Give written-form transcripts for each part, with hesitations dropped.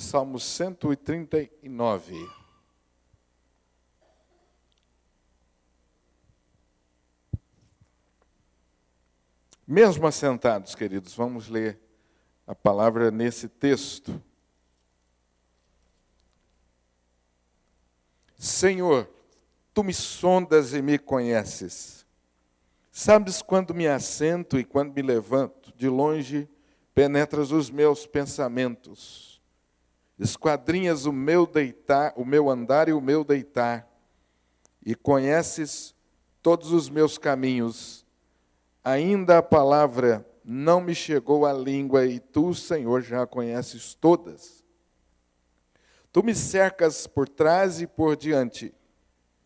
Salmo 139. Mesmo assentados, queridos, vamos ler a palavra nesse texto. Senhor, tu me sondas e me conheces. Sabes quando me assento e quando me levanto, de longe penetras os meus pensamentos. Esquadrinhas o meu deitar, o meu andar e o meu deitar, e conheces todos os meus caminhos. Ainda a palavra não me chegou à língua, e tu, Senhor, já a conheces todas. Tu me cercas por trás e por diante,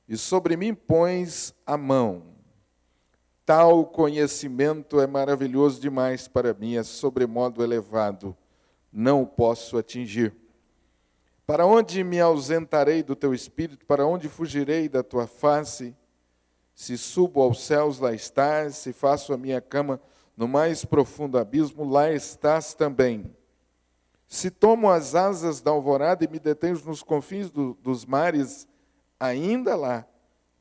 e sobre mim pões a mão. Tal conhecimento é maravilhoso demais para mim, é sobremodo elevado, não o posso atingir. Para onde me ausentarei do teu espírito? Para onde fugirei da tua face? Se subo aos céus, lá estás. Se faço a minha cama no mais profundo abismo, lá estás também. Se tomo as asas da alvorada e me detenho nos confins dos mares, ainda lá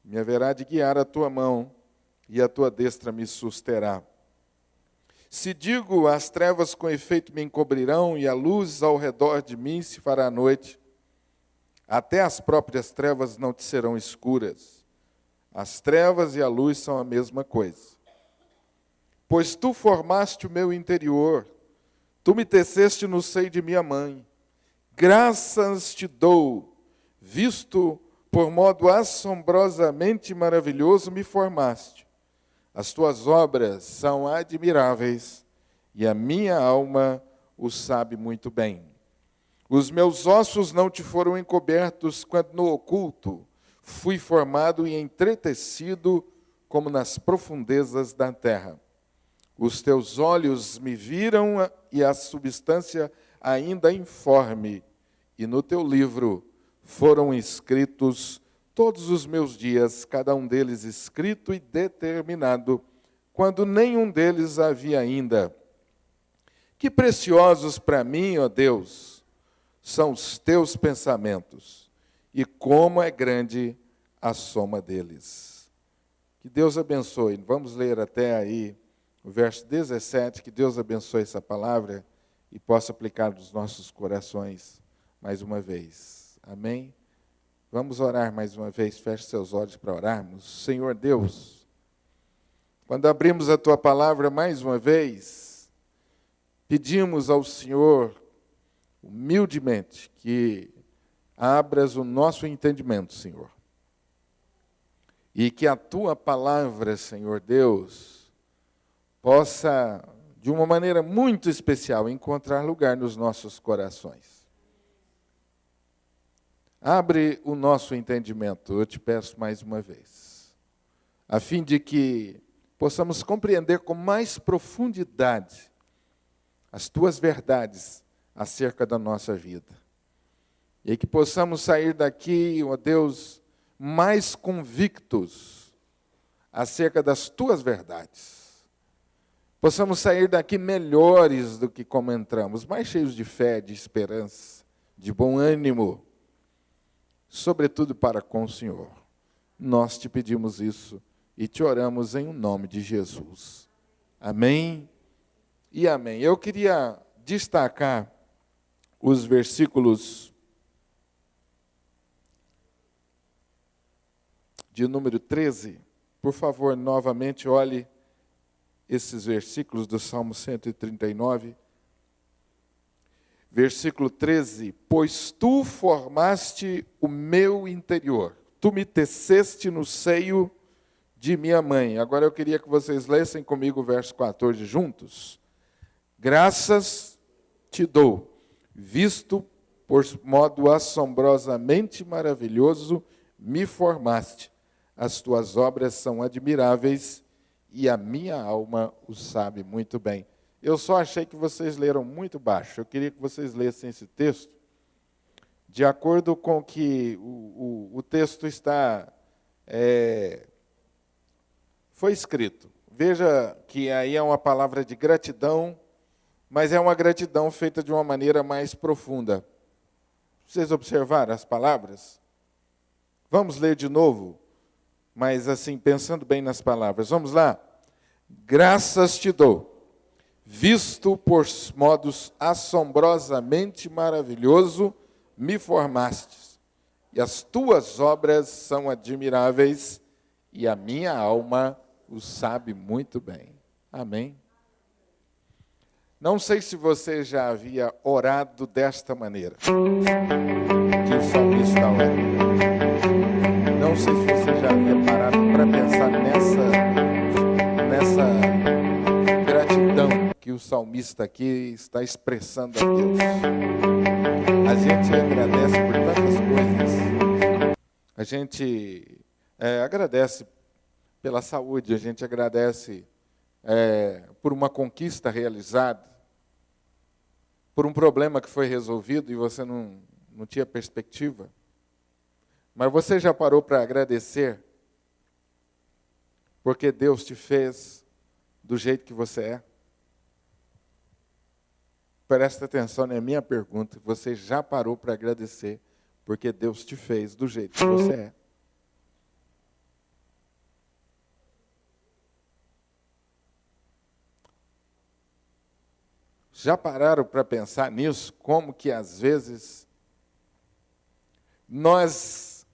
me haverá de guiar a tua mão, e a tua destra me susterá. Se digo, as trevas com efeito me encobrirão, e a luz ao redor de mim se fará noite, até as próprias trevas não te serão escuras. As trevas e a luz são a mesma coisa. Pois tu formaste o meu interior, tu me teceste no seio de minha mãe. Graças te dou, visto por modo assombrosamente maravilhoso me formaste. As tuas obras são admiráveis, e a minha alma o sabe muito bem. Os meus ossos não te foram encobertos quando no oculto fui formado e entretecido como nas profundezas da terra. Os teus olhos me viram e a substância ainda informe, e no teu livro foram escritos todos os meus dias, cada um deles escrito e determinado, quando nenhum deles havia ainda. Que preciosos para mim, ó Deus, são os teus pensamentos, e como é grande a soma deles. Que Deus abençoe. Vamos ler até aí o verso 17, que Deus abençoe essa palavra e possa aplicar nos nossos corações mais uma vez. Amém? Vamos orar mais uma vez, feche seus olhos para orarmos. Senhor Deus, quando abrimos a Tua palavra mais uma vez, pedimos ao Senhor, humildemente, que abras o nosso entendimento, Senhor. E que a Tua palavra, Senhor Deus, possa, de uma maneira muito especial, encontrar lugar nos nossos corações. Abre o nosso entendimento, eu te peço mais uma vez, a fim de que possamos compreender com mais profundidade as Tuas verdades acerca da nossa vida. E que possamos sair daqui, ó Deus, mais convictos acerca das Tuas verdades. Possamos sair daqui melhores do que como entramos, mais cheios de fé, de esperança, de bom ânimo, sobretudo para com o Senhor. Nós te pedimos isso e te oramos em nome de Jesus. Amém e amém. Eu queria destacar os versículos de número 13. Por favor, novamente, olhe esses versículos do Salmo 139. Versículo 13, pois tu formaste o meu interior, tu me teceste no seio de minha mãe. Agora eu queria que vocês lessem comigo o verso 14 juntos. Graças te dou, visto por modo assombrosamente maravilhoso me formaste. As tuas obras são admiráveis e a minha alma o sabe muito bem. Eu só achei que vocês leram muito baixo. Eu queria que vocês lessem esse texto de acordo com que o texto foi escrito. Veja que aí é uma palavra de gratidão, mas é uma gratidão feita de uma maneira mais profunda. Vocês observaram as palavras? Vamos ler de novo, mas assim, pensando bem nas palavras. Vamos lá? Graças te dou, visto por modos assombrosamente maravilhoso me formastes, e as tuas obras são admiráveis, e a minha alma o sabe muito bem. Amém? Não sei se você já havia orado desta maneira, que o salmista ora. Não sei se você já havia parado para pensar nessa gratidão que o salmista aqui está expressando a Deus. A gente agradece por tantas coisas. A gente agradece pela saúde, a gente agradece por uma conquista realizada, por um problema que foi resolvido e você não tinha perspectiva. Mas você já parou para agradecer porque Deus te fez do jeito que você é? Presta atenção na minha pergunta. Você já parou para agradecer porque Deus te fez do jeito que você é? Já pararam para pensar nisso? Como que às vezes nós,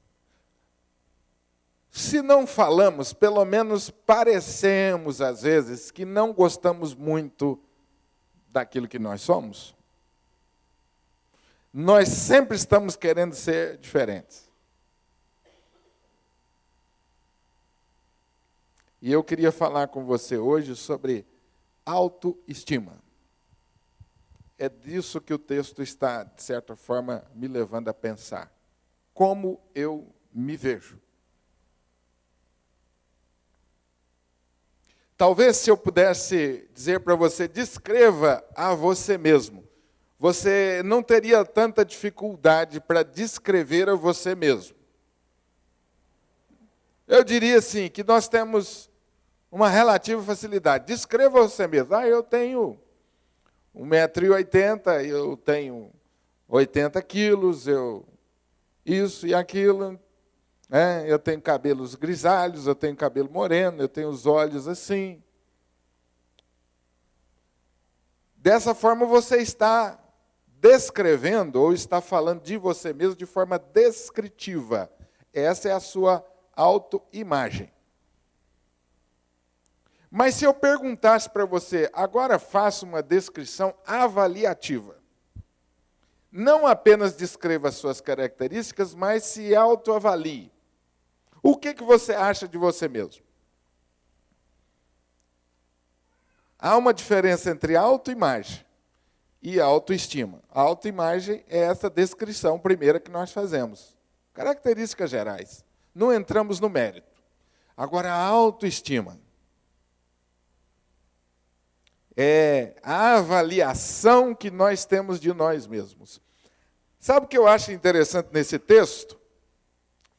se não falamos, pelo menos parecemos às vezes que não gostamos muito daquilo que nós somos? Nós sempre estamos querendo ser diferentes. E eu queria falar com você hoje sobre autoestima. É disso que o texto está, de certa forma, me levando a pensar. Como eu me vejo. Talvez se eu pudesse dizer para você, descreva a você mesmo. Você não teria tanta dificuldade para descrever a você mesmo. Eu diria assim, que nós temos uma relativa facilidade. Descreva você mesmo. Eu tenho 1,80 m, eu tenho 80 quilos, isso e aquilo, eu tenho cabelos grisalhos, eu tenho cabelo moreno, eu tenho os olhos assim. Dessa forma você está descrevendo ou está falando de você mesmo de forma descritiva. Essa é a sua autoimagem. Mas se eu perguntasse para você, agora faça uma descrição avaliativa. Não apenas descreva as suas características, mas se autoavalie. O que você acha de você mesmo? Há uma diferença entre autoimagem e autoestima. A autoimagem é essa descrição primeira que nós fazemos. Características gerais. Não entramos no mérito. Agora, a autoestima é a avaliação que nós temos de nós mesmos. Sabe o que eu acho interessante nesse texto?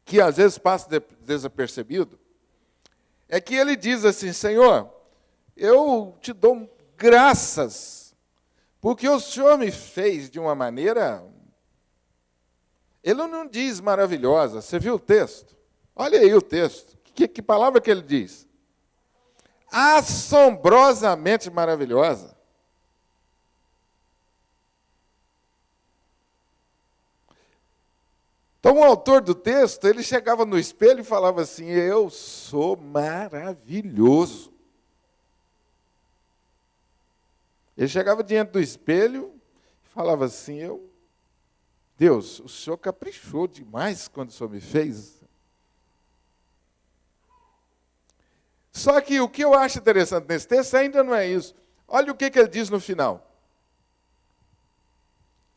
Que às vezes passa desapercebido? É que ele diz assim, Senhor, eu te dou graças, porque o Senhor me fez de uma maneira... Ele não diz maravilhosa, você viu o texto? Olha aí o texto, que palavra que ele diz? Assombrosamente maravilhosa. Então, o autor do texto, ele chegava no espelho e falava assim, eu sou maravilhoso. Ele chegava diante do espelho e falava assim, Deus, o Senhor caprichou demais quando o Senhor me fez. Só que o que eu acho interessante nesse texto ainda não é isso. Olha o que ele diz no final.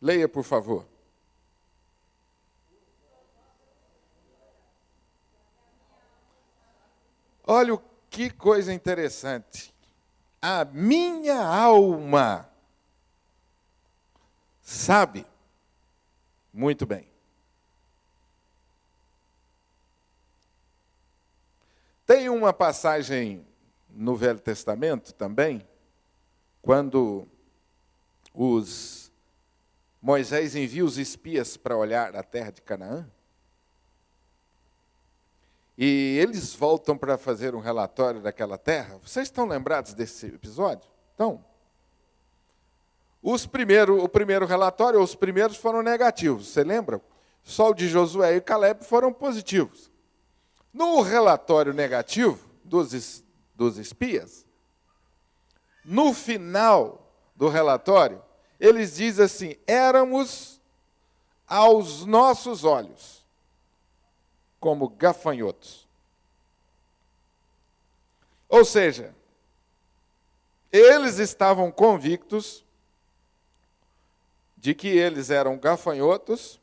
Leia, por favor. Olha que coisa interessante. A minha alma sabe muito bem. Tem uma passagem no Velho Testamento também, quando os Moisés envia os espias para olhar a terra de Canaã. E eles voltam para fazer um relatório daquela terra. Vocês estão lembrados desse episódio? Então, o primeiro relatório, os primeiros foram negativos, você lembra? Só o de Josué e Caleb foram positivos. No relatório negativo dos espias, no final do relatório, eles dizem assim: éramos aos nossos olhos como gafanhotos. Ou seja, eles estavam convictos de que eles eram gafanhotos,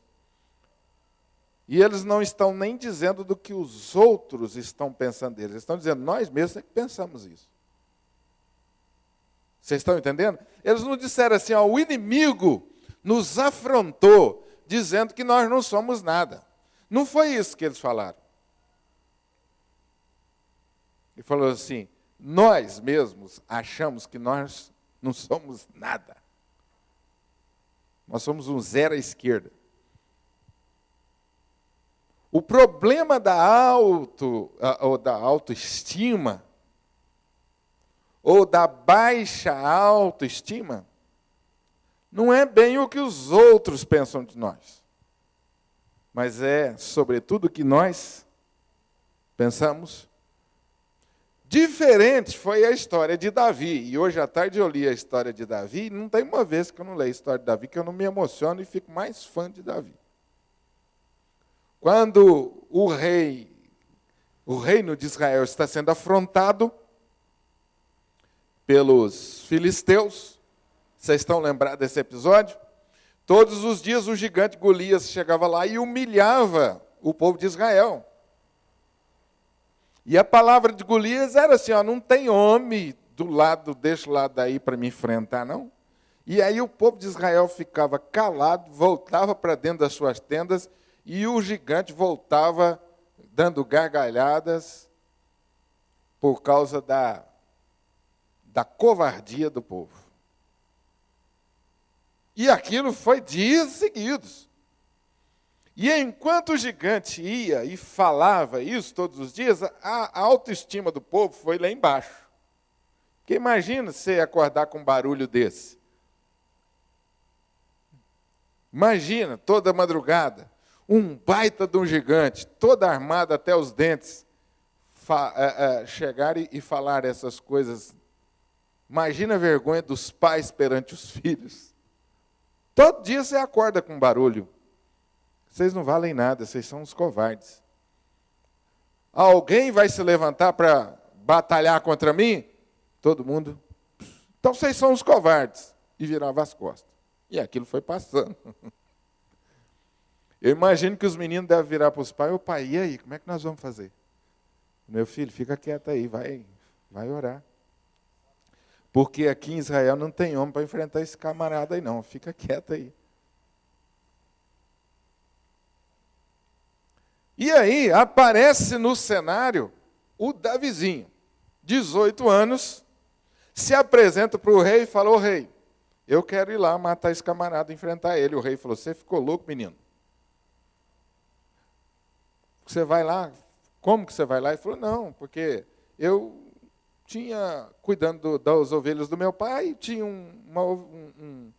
e eles não estão nem dizendo do que os outros estão pensando deles. Eles estão dizendo, nós mesmos é que pensamos isso. Vocês estão entendendo? Eles não disseram assim, ó, o inimigo nos afrontou, dizendo que nós não somos nada. Não foi isso que eles falaram. Ele falou assim, nós mesmos achamos que nós não somos nada. Nós somos um zero à esquerda. O problema da autoestima, ou da baixa autoestima, não é bem o que os outros pensam de nós, mas é, sobretudo, o que nós pensamos. Diferente foi a história de Davi. E hoje à tarde eu li a história de Davi, e não tem uma vez que eu não leio a história de Davi que eu não me emociono e fico mais fã de Davi. Quando o reino de Israel está sendo afrontado pelos filisteus, vocês estão lembrados desse episódio? Todos os dias o gigante Golias chegava lá e humilhava o povo de Israel. E a palavra de Golias era assim, ó, não tem homem deste lado aí para me enfrentar, não. E aí o povo de Israel ficava calado, voltava para dentro das suas tendas, e o gigante voltava dando gargalhadas por causa da covardia do povo. E aquilo foi dias seguidos. E enquanto o gigante ia e falava isso todos os dias, a autoestima do povo foi lá embaixo. Porque imagina você acordar com um barulho desse. Imagina, toda madrugada, um baita de um gigante, todo armado até os dentes, chegar e falar essas coisas. Imagina a vergonha dos pais perante os filhos. Todo dia você acorda com barulho. Vocês não valem nada, vocês são uns covardes. Alguém vai se levantar para batalhar contra mim? Todo mundo. Então vocês são os covardes. E virava as costas. E aquilo foi passando. Eu imagino que os meninos devem virar para os pais, ô pai, e aí, como é que nós vamos fazer? Meu filho, fica quieto aí, vai orar. Porque aqui em Israel não tem homem para enfrentar esse camarada aí não, fica quieto aí. E aí aparece no cenário o Davizinho, 18 anos, se apresenta para o rei e fala, ô rei, eu quero ir lá matar esse camarada, enfrentar ele. O rei falou, você ficou louco, menino? Você vai lá? Como que você vai lá? Ele falou, não, porque eu tinha, cuidando das ovelhas do meu pai, tinha um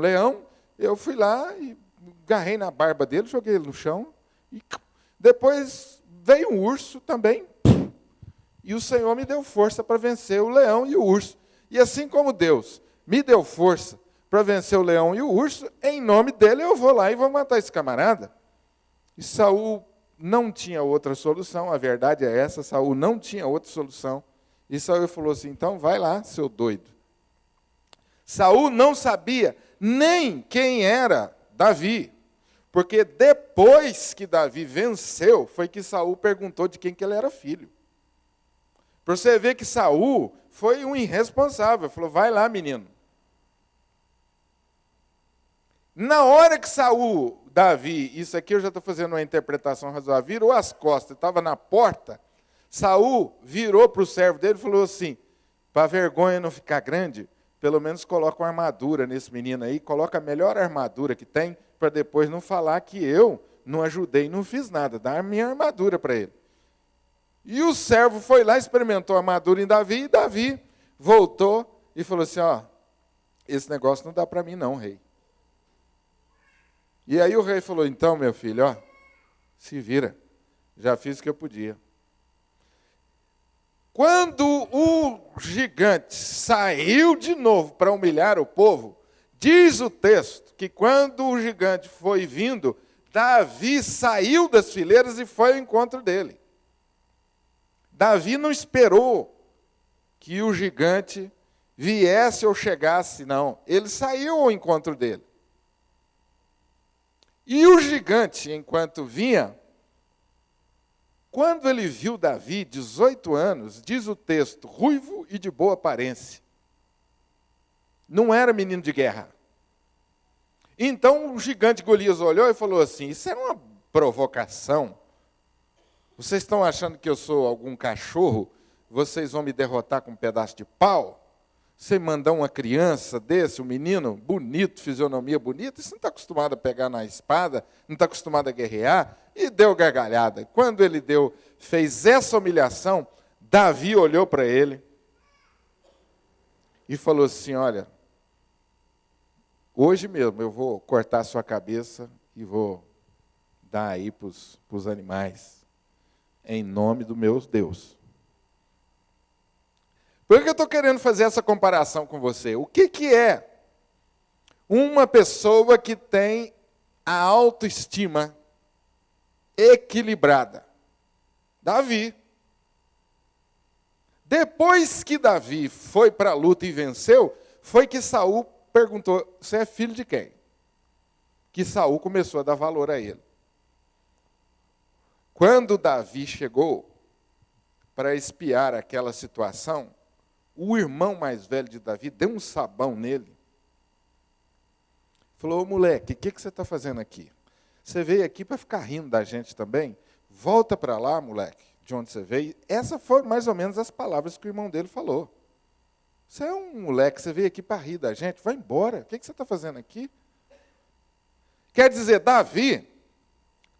leão, eu fui lá e agarrei na barba dele, joguei ele no chão, e depois veio um urso também, e o Senhor me deu força para vencer o leão e o urso. E assim como Deus me deu força para vencer o leão e o urso, em nome dele eu vou lá e vou matar esse camarada. E Saul não tinha outra solução, a verdade é essa, Saul não tinha outra solução. E Saul falou assim, então vai lá, seu doido. Saul não sabia nem quem era Davi. Porque depois que Davi venceu, foi que Saul perguntou de quem que ele era filho. Para você ver que Saul foi um irresponsável. Falou, vai lá, menino. Na hora que Davi, isso aqui eu já estou fazendo uma interpretação razoável, virou as costas, estava na porta, Saul virou para o servo dele e falou assim, para a vergonha não ficar grande, pelo menos coloca uma armadura nesse menino aí, coloca a melhor armadura que tem, para depois não falar que eu não ajudei, não fiz nada, dá a minha armadura para ele. E o servo foi lá, experimentou a armadura em Davi, e Davi voltou e falou assim, ó, esse negócio não dá para mim não, rei. E aí o rei falou, então, meu filho, ó, se vira, já fiz o que eu podia. Quando o gigante saiu de novo para humilhar o povo, diz o texto que quando o gigante foi vindo, Davi saiu das fileiras e foi ao encontro dele. Davi não esperou que o gigante viesse ou chegasse, não. Ele saiu ao encontro dele. E o gigante, enquanto vinha, quando ele viu Davi, 18 anos, diz o texto, ruivo e de boa aparência. Não era menino de guerra. Então o gigante Golias olhou e falou assim, isso é uma provocação. Vocês estão achando que eu sou algum cachorro? Vocês vão me derrotar com um pedaço de pau? Você mandar uma criança desse, um menino bonito, fisionomia bonita, você não está acostumado a pegar na espada, não está acostumado a guerrear, e deu gargalhada. Quando ele fez essa humilhação, Davi olhou para ele e falou assim, olha, hoje mesmo eu vou cortar a sua cabeça e vou dar aí para os animais, em nome do meu Deus. Por que eu estou querendo fazer essa comparação com você? O que é uma pessoa que tem a autoestima equilibrada? Davi. Depois que Davi foi para a luta e venceu, foi que Saul perguntou, você é filho de quem? Que Saul começou a dar valor a ele. Quando Davi chegou para espiar aquela situação, o irmão mais velho de Davi deu um sabão nele. Falou, ô moleque, o que você está fazendo aqui? Você veio aqui para ficar rindo da gente também? Volta para lá, moleque, de onde você veio. Essas foram mais ou menos as palavras que o irmão dele falou. Você é um moleque, você veio aqui para rir da gente, vai embora. O que você está fazendo aqui? Quer dizer, Davi,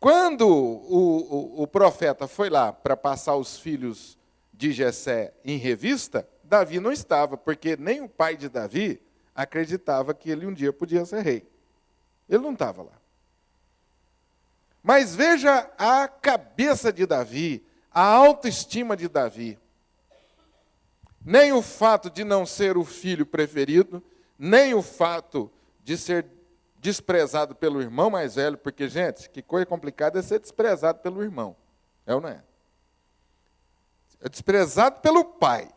quando o profeta foi lá para passar os filhos de Jessé em revista, Davi não estava, porque nem o pai de Davi acreditava que ele um dia podia ser rei. Ele não estava lá. Mas veja a cabeça de Davi, a autoestima de Davi. Nem o fato de não ser o filho preferido, nem o fato de ser desprezado pelo irmão mais velho, porque, gente, que coisa complicada é ser desprezado pelo irmão. É ou não é? É desprezado pelo pai.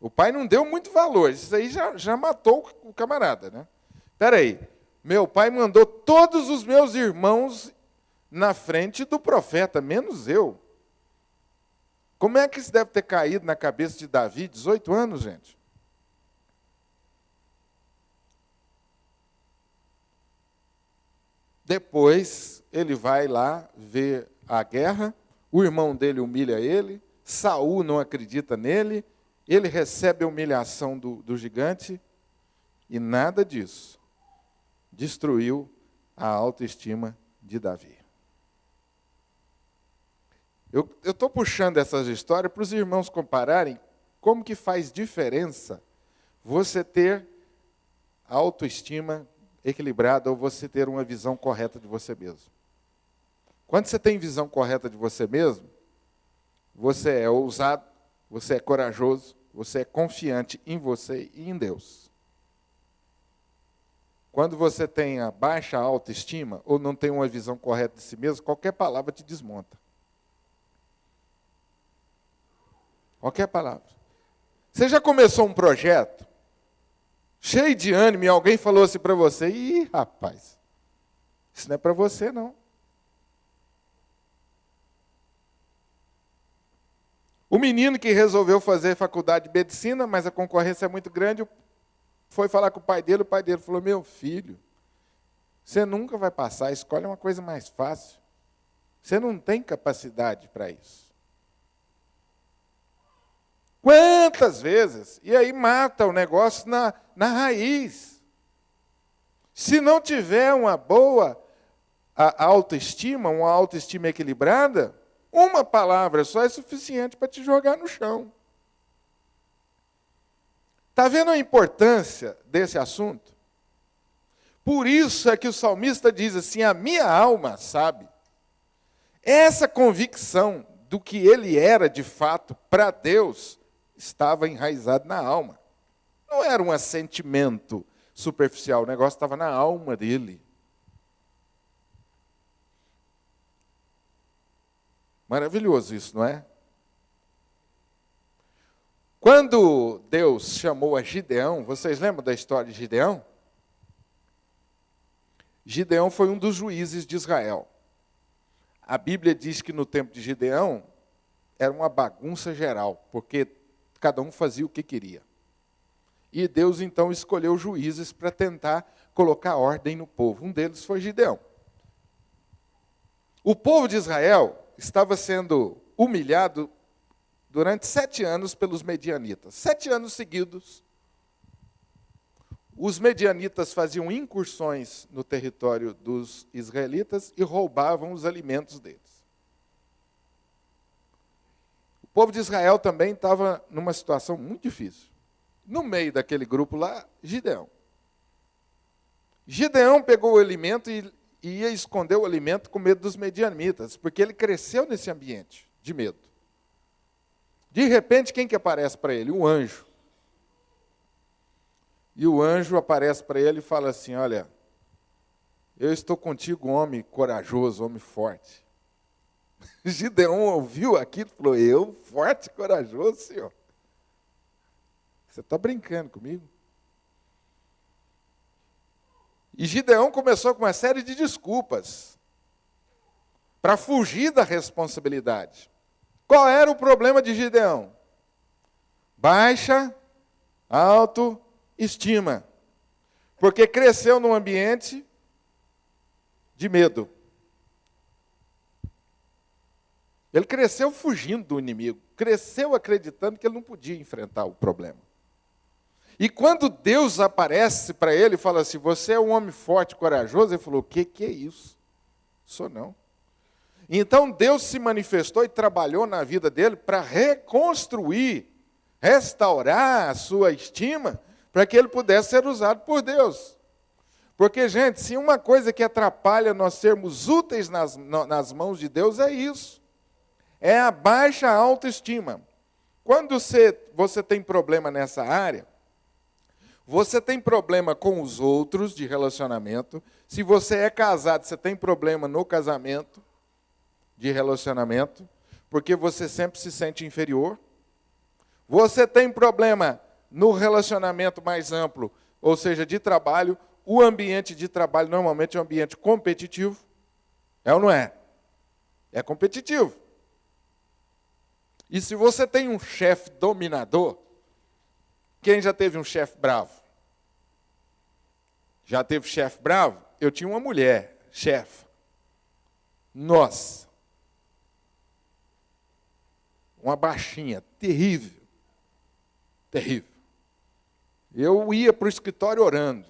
O pai não deu muito valor, isso aí já matou o camarada, né? Espera aí, meu pai mandou todos os meus irmãos na frente do profeta, menos eu. Como é que isso deve ter caído na cabeça de Davi, 18 anos, gente? Depois, ele vai lá ver a guerra, o irmão dele humilha ele, Saul não acredita nele, ele recebe a humilhação do gigante, e nada disso destruiu a autoestima de Davi. Eu estou puxando essas histórias para os irmãos compararem como que faz diferença você ter autoestima equilibrada ou você ter uma visão correta de você mesmo. Quando você tem visão correta de você mesmo, você é ousado, você é corajoso, você é confiante em você e em Deus. Quando você tem a baixa autoestima ou não tem uma visão correta de si mesmo, qualquer palavra te desmonta. Qualquer palavra. Você já começou um projeto, cheio de ânimo, e alguém falou assim para você, ih, rapaz, isso não é para você, não. O menino que resolveu fazer faculdade de medicina, mas a concorrência é muito grande, foi falar com o pai dele falou, meu filho, você nunca vai passar, escolhe uma coisa mais fácil. Você não tem capacidade para isso. Quantas vezes? E aí mata o negócio na raiz. Se não tiver uma boa autoestima, uma autoestima equilibrada, uma palavra só é suficiente para te jogar no chão. Está vendo a importância desse assunto? Por isso é que o salmista diz assim, a minha alma sabe. Essa convicção do que ele era de fato para Deus estava enraizado na alma. Não era um assentimento superficial, o negócio estava na alma dele. Maravilhoso isso, não é? Quando Deus chamou a Gideão, vocês lembram da história de Gideão? Gideão foi um dos juízes de Israel. A Bíblia diz que no tempo de Gideão era uma bagunça geral, porque cada um fazia o que queria. E Deus então escolheu juízes para tentar colocar ordem no povo. Um deles foi Gideão. O povo de Israel estava sendo humilhado durante 7 anos pelos medianitas. 7 anos seguidos, os medianitas faziam incursões no território dos israelitas e roubavam os alimentos deles. O povo de Israel também estava numa situação muito difícil. No meio daquele grupo lá, Gideão. Gideão pegou o alimento e ia esconder o alimento com medo dos medianitas, porque ele cresceu nesse ambiente de medo. De repente, quem que aparece para ele? Um anjo. E o anjo aparece para ele e fala assim, olha, eu estou contigo, homem corajoso, homem forte. Gideão ouviu aquilo e falou, eu, forte e corajoso, senhor? Você está brincando comigo? E Gideão começou com uma série de desculpas para fugir da responsabilidade. Qual era o problema de Gideão? Baixa autoestima. Porque cresceu num ambiente de medo. Ele cresceu fugindo do inimigo. Cresceu acreditando que ele não podia enfrentar o problema. E quando Deus aparece para ele e fala assim, você é um homem forte, corajoso, ele falou, o que é isso? Sou não. Então Deus se manifestou e trabalhou na vida dele para reconstruir, restaurar a sua estima, para que ele pudesse ser usado por Deus. Porque, gente, se uma coisa que atrapalha nós sermos úteis nas mãos de Deus é isso. É a baixa autoestima. Quando você tem problema nessa área, você tem problema com os outros de relacionamento. Se você é casado, você tem problema no casamento de relacionamento, porque você sempre se sente inferior. Você tem problema no relacionamento mais amplo, ou seja, de trabalho. O ambiente de trabalho normalmente é um ambiente competitivo. É ou não é? É competitivo. E se você tem um chefe dominador, quem já teve um chefe bravo? Já teve chefe bravo? Eu tinha uma mulher, chefe. Nossa. Uma baixinha, terrível. Terrível. Eu ia para o escritório orando.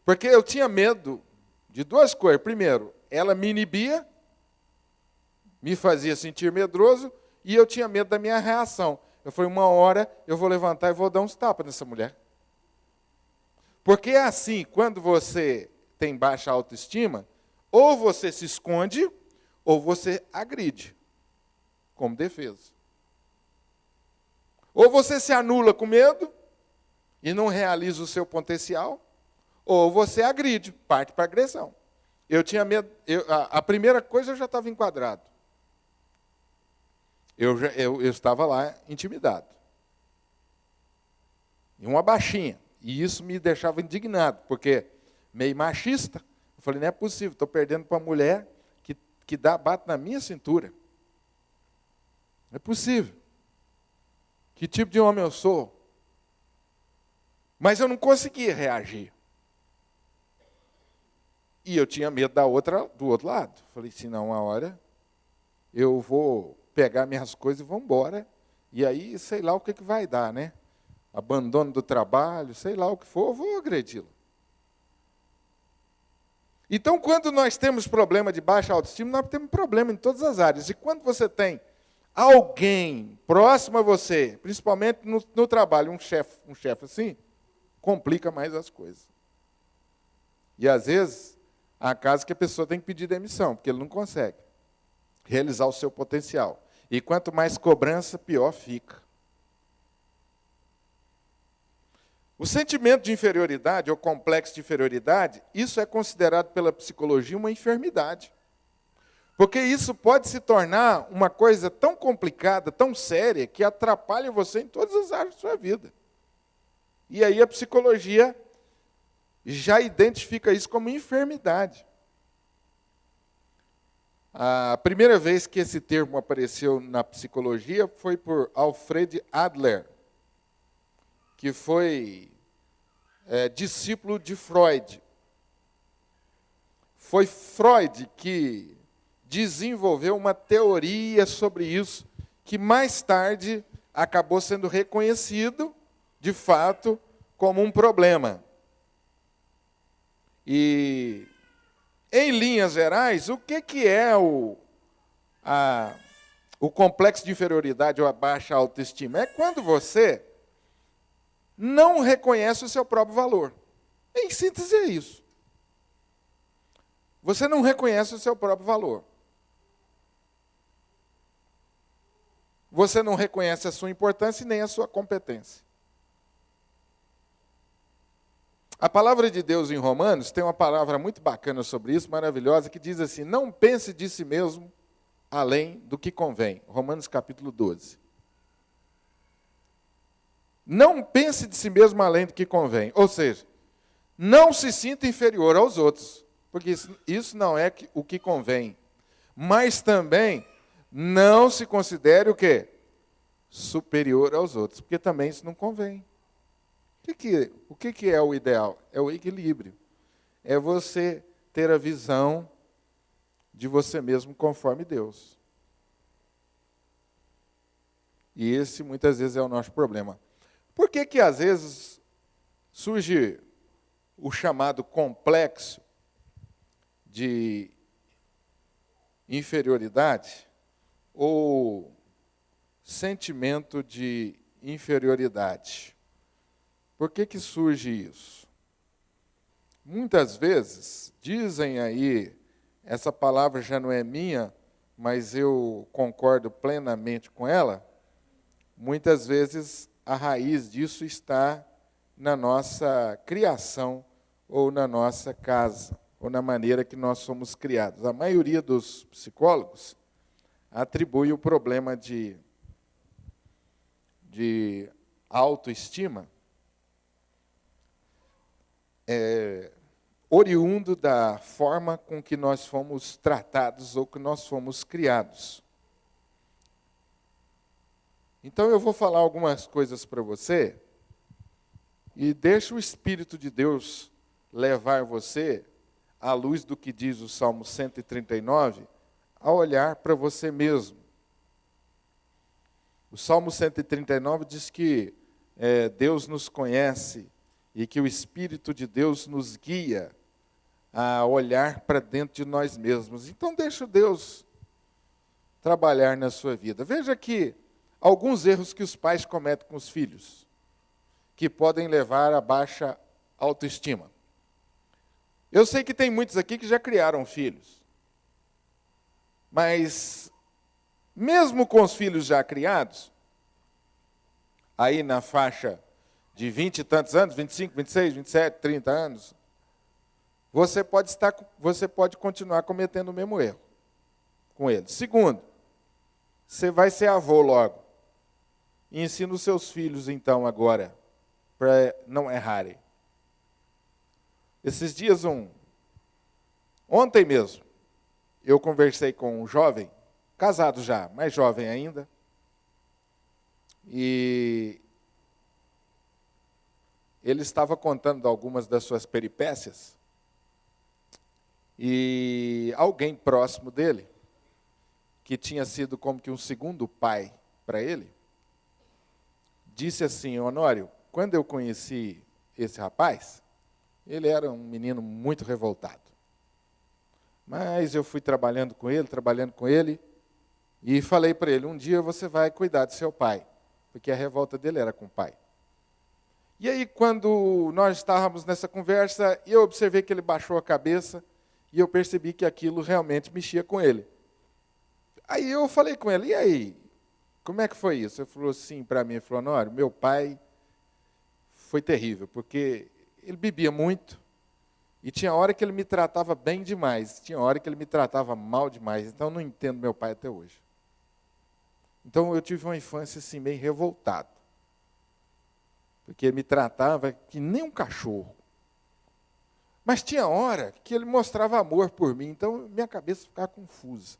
Porque eu tinha medo de 2 coisas. Primeiro, ela me inibia, me fazia sentir medroso, e eu tinha medo da minha reação. Eu falei, uma hora eu vou levantar e vou dar uns tapas nessa mulher. Porque é assim, quando você tem baixa autoestima, ou você se esconde, ou você agride, como defesa. Ou você se anula com medo, e não realiza o seu potencial, ou você agride, parte para agressão. Eu tinha medo, a primeira coisa eu já estava enquadrado. Eu estava lá intimidado. E uma baixinha. E isso me deixava indignado, porque meio machista. Eu falei, não é possível, estou perdendo para uma mulher que bate na minha cintura. Não é possível. Que tipo de homem eu sou? Mas eu não conseguia reagir. E eu tinha medo do outro lado. Falei, se não, uma hora eu vou pegar minhas coisas e vou embora. E aí, sei lá o que vai dar, né? Abandono do trabalho, sei lá o que for, eu vou agredi-la. Então, quando nós temos problema de baixa autoestima, nós temos problema em todas as áreas. E quando você tem alguém próximo a você, principalmente no trabalho, um chefe assim, complica mais as coisas. E às vezes, há casos que a pessoa tem que pedir demissão, porque ele não consegue realizar o seu potencial. E quanto mais cobrança, pior fica. O sentimento de inferioridade, ou complexo de inferioridade, isso é considerado pela psicologia uma enfermidade. Porque isso pode se tornar uma coisa tão complicada, tão séria, que atrapalha você em todas as áreas da sua vida. E aí a psicologia já identifica isso como enfermidade. A primeira vez que esse termo apareceu na psicologia foi por Alfred Adler, que foi discípulo de Freud. Foi Freud que desenvolveu uma teoria sobre isso, que mais tarde acabou sendo reconhecido, de fato, como um problema. E, em linhas gerais, o que é o complexo de inferioridade ou a baixa autoestima? É quando você não reconhece o seu próprio valor. Em síntese, é isso. Você não reconhece o seu próprio valor. Você não reconhece a sua importância e nem a sua competência. A palavra de Deus em Romanos tem uma palavra muito bacana sobre isso, maravilhosa, que diz assim: não pense de si mesmo além do que convém. Romanos capítulo 12. Não pense de si mesmo além do que convém. Ou seja, não se sinta inferior aos outros, porque isso não é o que convém. Mas também não se considere o quê? Superior aos outros, porque também isso não convém. O que é o ideal? É o equilíbrio. É você ter a visão de você mesmo conforme Deus. E esse, muitas vezes, é o nosso problema. Por que às vezes, surge o chamado complexo de inferioridade ou sentimento de inferioridade? Por que surge isso? Muitas vezes, dizem aí, essa palavra já não é minha, mas eu concordo plenamente com ela, muitas vezes a raiz disso está na nossa criação ou na nossa casa, ou na maneira que nós somos criados. A maioria dos psicólogos atribui o problema de autoestima oriundo da forma com que nós fomos tratados ou que nós fomos criados. Então eu vou falar algumas coisas para você e deixa o Espírito de Deus levar você, à luz do que diz o Salmo 139, a olhar para você mesmo. O Salmo 139 diz que Deus nos conhece e que o Espírito de Deus nos guia a olhar para dentro de nós mesmos. Então deixa Deus trabalhar na sua vida. Veja que alguns erros que os pais cometem com os filhos, que podem levar a baixa autoestima. Eu sei que tem muitos aqui que já criaram filhos. Mas, mesmo com os filhos já criados, aí na faixa de 20 e tantos anos, 25, 26, 27, 30 anos, você pode continuar cometendo o mesmo erro com eles. Segundo, você vai ser avô logo. E ensina os seus filhos, então, agora, para não errarem. Esses dias, ontem mesmo, eu conversei com um jovem, casado já, mais jovem ainda, e ele estava contando algumas das suas peripécias, e alguém próximo dele, que tinha sido como que um segundo pai para ele, disse assim: Honório, quando eu conheci esse rapaz, ele era um menino muito revoltado. Mas eu fui trabalhando com ele, e falei para ele: um dia você vai cuidar de seu pai, porque a revolta dele era com o pai. E aí, quando nós estávamos nessa conversa, eu observei que ele baixou a cabeça, e eu percebi que aquilo realmente mexia com ele. Aí eu falei com ele: e aí, como é que foi isso? Ele falou assim para mim, ele falou: Honório, meu pai foi terrível, porque ele bebia muito, e tinha hora que ele me tratava bem demais, tinha hora que ele me tratava mal demais, então eu não entendo meu pai até hoje. Então eu tive uma infância assim, meio revoltada, porque ele me tratava que nem um cachorro. Mas tinha hora que ele mostrava amor por mim, então minha cabeça ficava confusa.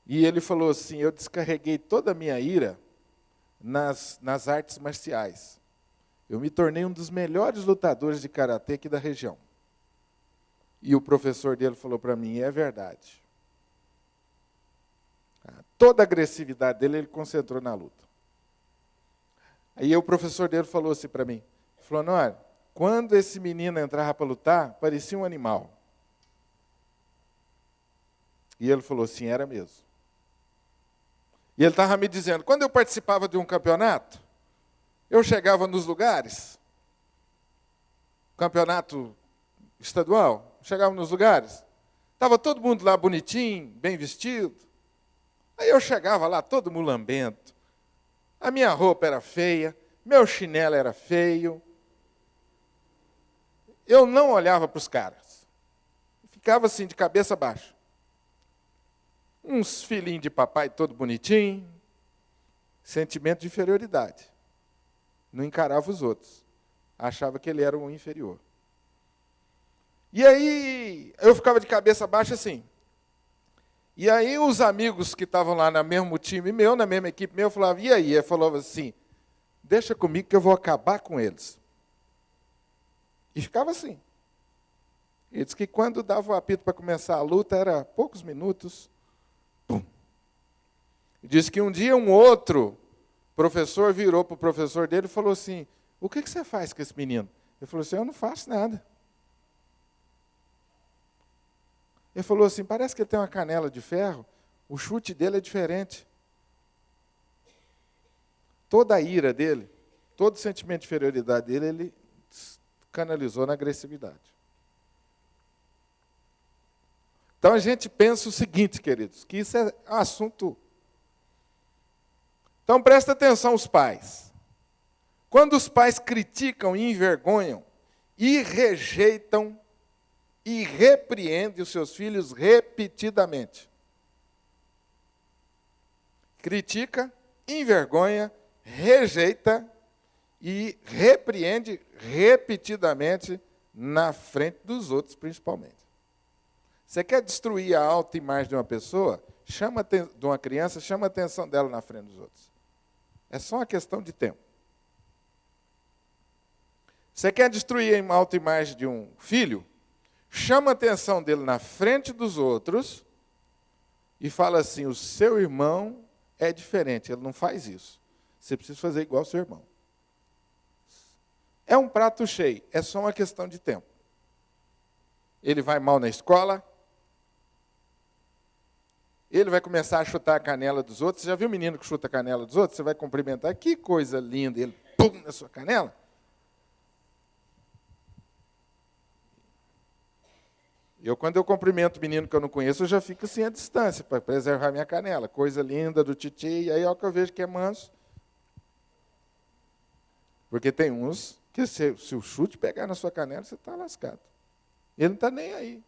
E ele falou assim: eu descarreguei toda a minha ira nas artes marciais. Eu me tornei um dos melhores lutadores de karatê aqui da região. E o professor dele falou para mim: é verdade. Toda a agressividade dele ele concentrou na luta. Aí o professor dele falou assim para mim, falou: Honório, quando esse menino entrava para lutar, parecia um animal. E ele falou assim: era mesmo. E ele estava me dizendo, quando eu participava de um campeonato, eu chegava nos lugares, campeonato estadual, chegava nos lugares, estava todo mundo lá bonitinho, bem vestido. Aí eu chegava lá todo mulambento, a minha roupa era feia, meu chinelo era feio. Eu não olhava para os caras, ficava assim de cabeça baixa. Uns filhinhos de papai todo bonitinho, sentimento de inferioridade. Não encarava os outros, achava que ele era um inferior. E aí eu ficava de cabeça baixa assim. E aí os amigos que estavam lá no mesmo time meu, na mesma equipe meu, falavam: e aí? Ele falava assim: deixa comigo que eu vou acabar com eles. E ficava assim. Ele disse que quando dava o apito para começar a luta, era poucos minutos. Pum. Diz que um dia um outro professor virou para o professor dele e falou assim: o que você faz com esse menino? Ele falou assim: eu não faço nada. Ele falou assim: parece que ele tem uma canela de ferro, o chute dele é diferente. Toda a ira dele, todo o sentimento de inferioridade dele, ele canalizou na agressividade. Então a gente pensa o seguinte, queridos, que isso é um assunto. Então presta atenção os pais. Quando os pais criticam e envergonham e rejeitam e repreendem os seus filhos repetidamente. Critica, envergonha, rejeita e repreende repetidamente na frente dos outros, principalmente. Você quer destruir a autoimagem de uma pessoa? De uma criança, chama a atenção dela na frente dos outros. É só uma questão de tempo. Você quer destruir a autoimagem de um filho? Chama a atenção dele na frente dos outros e fala assim: o seu irmão é diferente, ele não faz isso. Você precisa fazer igual ao seu irmão. É um prato cheio, é só uma questão de tempo. Ele vai mal na escola, ele vai começar a chutar a canela dos outros. Você já viu o menino que chuta a canela dos outros? Você vai cumprimentar, que coisa linda, ele pum na sua canela. Quando eu cumprimento o menino que eu não conheço, eu já fico assim à distância, para preservar minha canela. Coisa linda do titi, e aí é o que eu vejo que é manso. Porque tem uns que se o chute pegar na sua canela, você está lascado. Ele não está nem aí.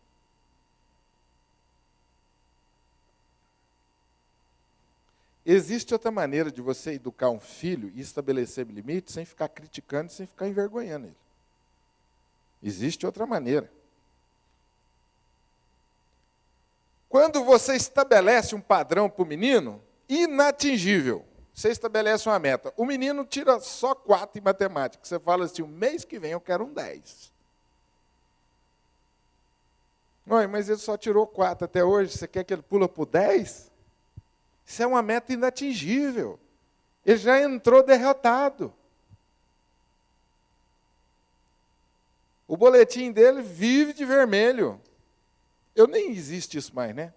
Existe outra maneira de você educar um filho e estabelecer limites sem ficar criticando e sem ficar envergonhando ele. Existe outra maneira. Quando você estabelece um padrão para o menino, inatingível, você estabelece uma meta. O menino tira só 4 em matemática. Você fala assim: o mês que vem eu quero um 10. Oi, mas ele só tirou 4 até hoje, você quer que ele pula para o 10? Isso é uma meta inatingível. Ele já entrou derrotado. O boletim dele vive de vermelho. Nem existe isso mais, né?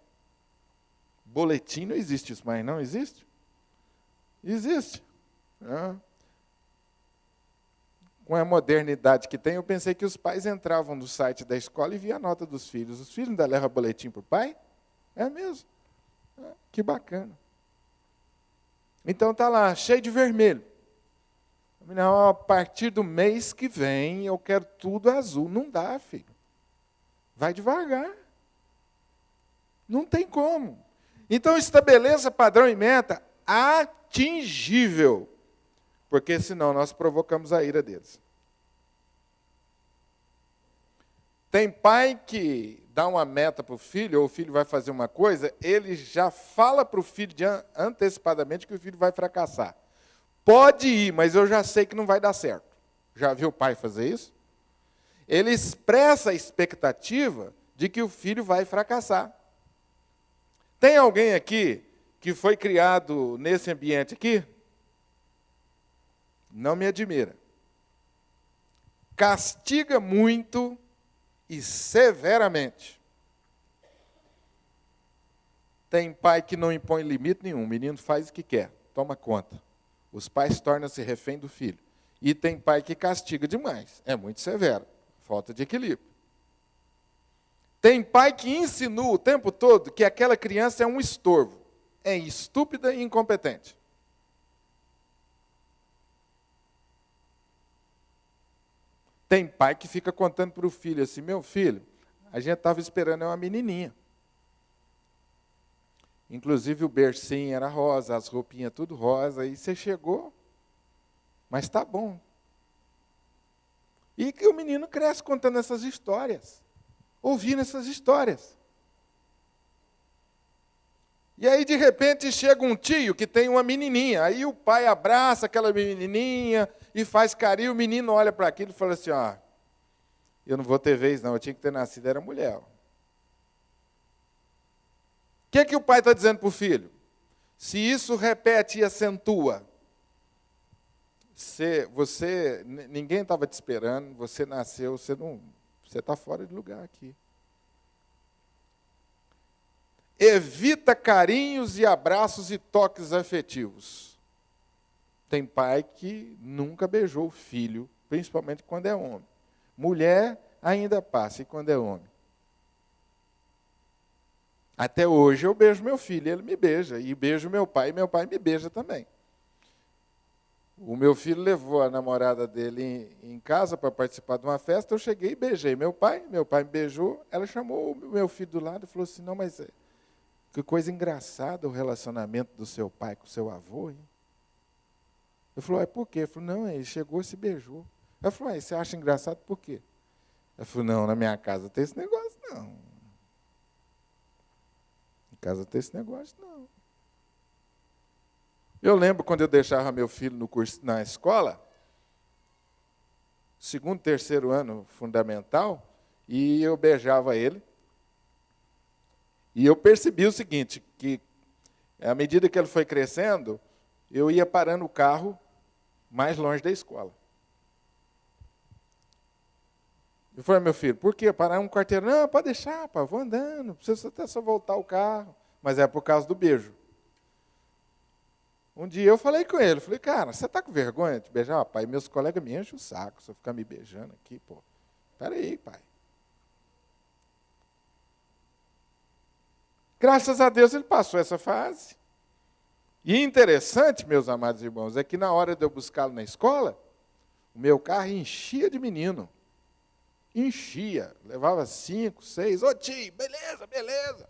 Boletim não existe isso mais, não existe? Existe. Com a modernidade que tem, eu pensei que os pais entravam no site da escola e viam a nota dos filhos. Os filhos ainda levam boletim para o pai? É mesmo. Que bacana. Então está lá, cheio de vermelho. Não, a partir do mês que vem eu quero tudo azul. Não dá, filho. Vai devagar. Não tem como. Então estabeleça padrão e meta atingível. Porque senão nós provocamos a ira deles. Tem pai que dá uma meta para o filho, ou o filho vai fazer uma coisa, ele já fala para o filho antecipadamente que o filho vai fracassar. Pode ir, mas eu já sei que não vai dar certo. Já viu o pai fazer isso? Ele expressa a expectativa de que o filho vai fracassar. Tem alguém aqui que foi criado nesse ambiente aqui? Não me admira. Castiga muito e severamente. Tem pai que não impõe limite nenhum. O menino faz o que quer, toma conta. Os pais tornam-se refém do filho. E tem pai que castiga demais. É muito severo. Falta de equilíbrio. Tem pai que insinua o tempo todo que aquela criança é um estorvo. É estúpida e incompetente. Tem pai que fica contando para o filho assim, meu filho, a gente estava esperando uma menininha. Inclusive o bercinho era rosa, as roupinhas tudo rosa, e você chegou, mas está bom. E que o menino cresce contando essas histórias, ouvindo essas histórias. E aí, de repente, chega um tio que tem uma menininha, aí o pai abraça aquela menininha e faz carinho, o menino olha para aquilo e fala assim, eu não vou ter vez não, eu tinha que ter nascido, era mulher. O que o pai está dizendo para o filho? Se isso repete e acentua, ninguém estava te esperando, você nasceu, você está fora de lugar aqui. Evita carinhos e abraços e toques afetivos. Tem pai que nunca beijou o filho, principalmente quando é homem. Mulher ainda passa, e quando é homem? Até hoje eu beijo meu filho, ele me beija. E beijo meu pai, e meu pai me beija também. O meu filho levou a namorada dele em casa para participar de uma festa, eu cheguei e beijei meu pai me beijou, ela chamou o meu filho do lado e falou assim, não, mas que coisa engraçada o relacionamento do seu pai com o seu avô, hein? Eu falei, por quê? Ele falou, não, ele chegou e se beijou. Eu falei, você acha engraçado por quê? Eu falei, não, na minha casa tem esse negócio, não. Em casa tem esse negócio, não. Eu lembro quando eu deixava meu filho no curso, na escola, segundo, terceiro ano fundamental, e eu beijava ele. E eu percebi o seguinte, que à medida que ele foi crescendo, eu ia parando o carro mais longe da escola. Eu falei, meu filho, por quê? Parar um quarteirão? Não, pode deixar, pai, vou andando, não precisa até só voltar o carro. Mas é por causa do beijo. Um dia eu falei com ele, falei, cara, você está com vergonha de beijar? Pai, meus colegas me enchem o saco, se eu ficar me beijando aqui, pô. Espera aí, pai. Graças a Deus ele passou essa fase. E interessante, meus amados irmãos, é que na hora de eu buscá-lo na escola, o meu carro enchia de menino. Enchia, levava 5, 6, ô tio, beleza, beleza.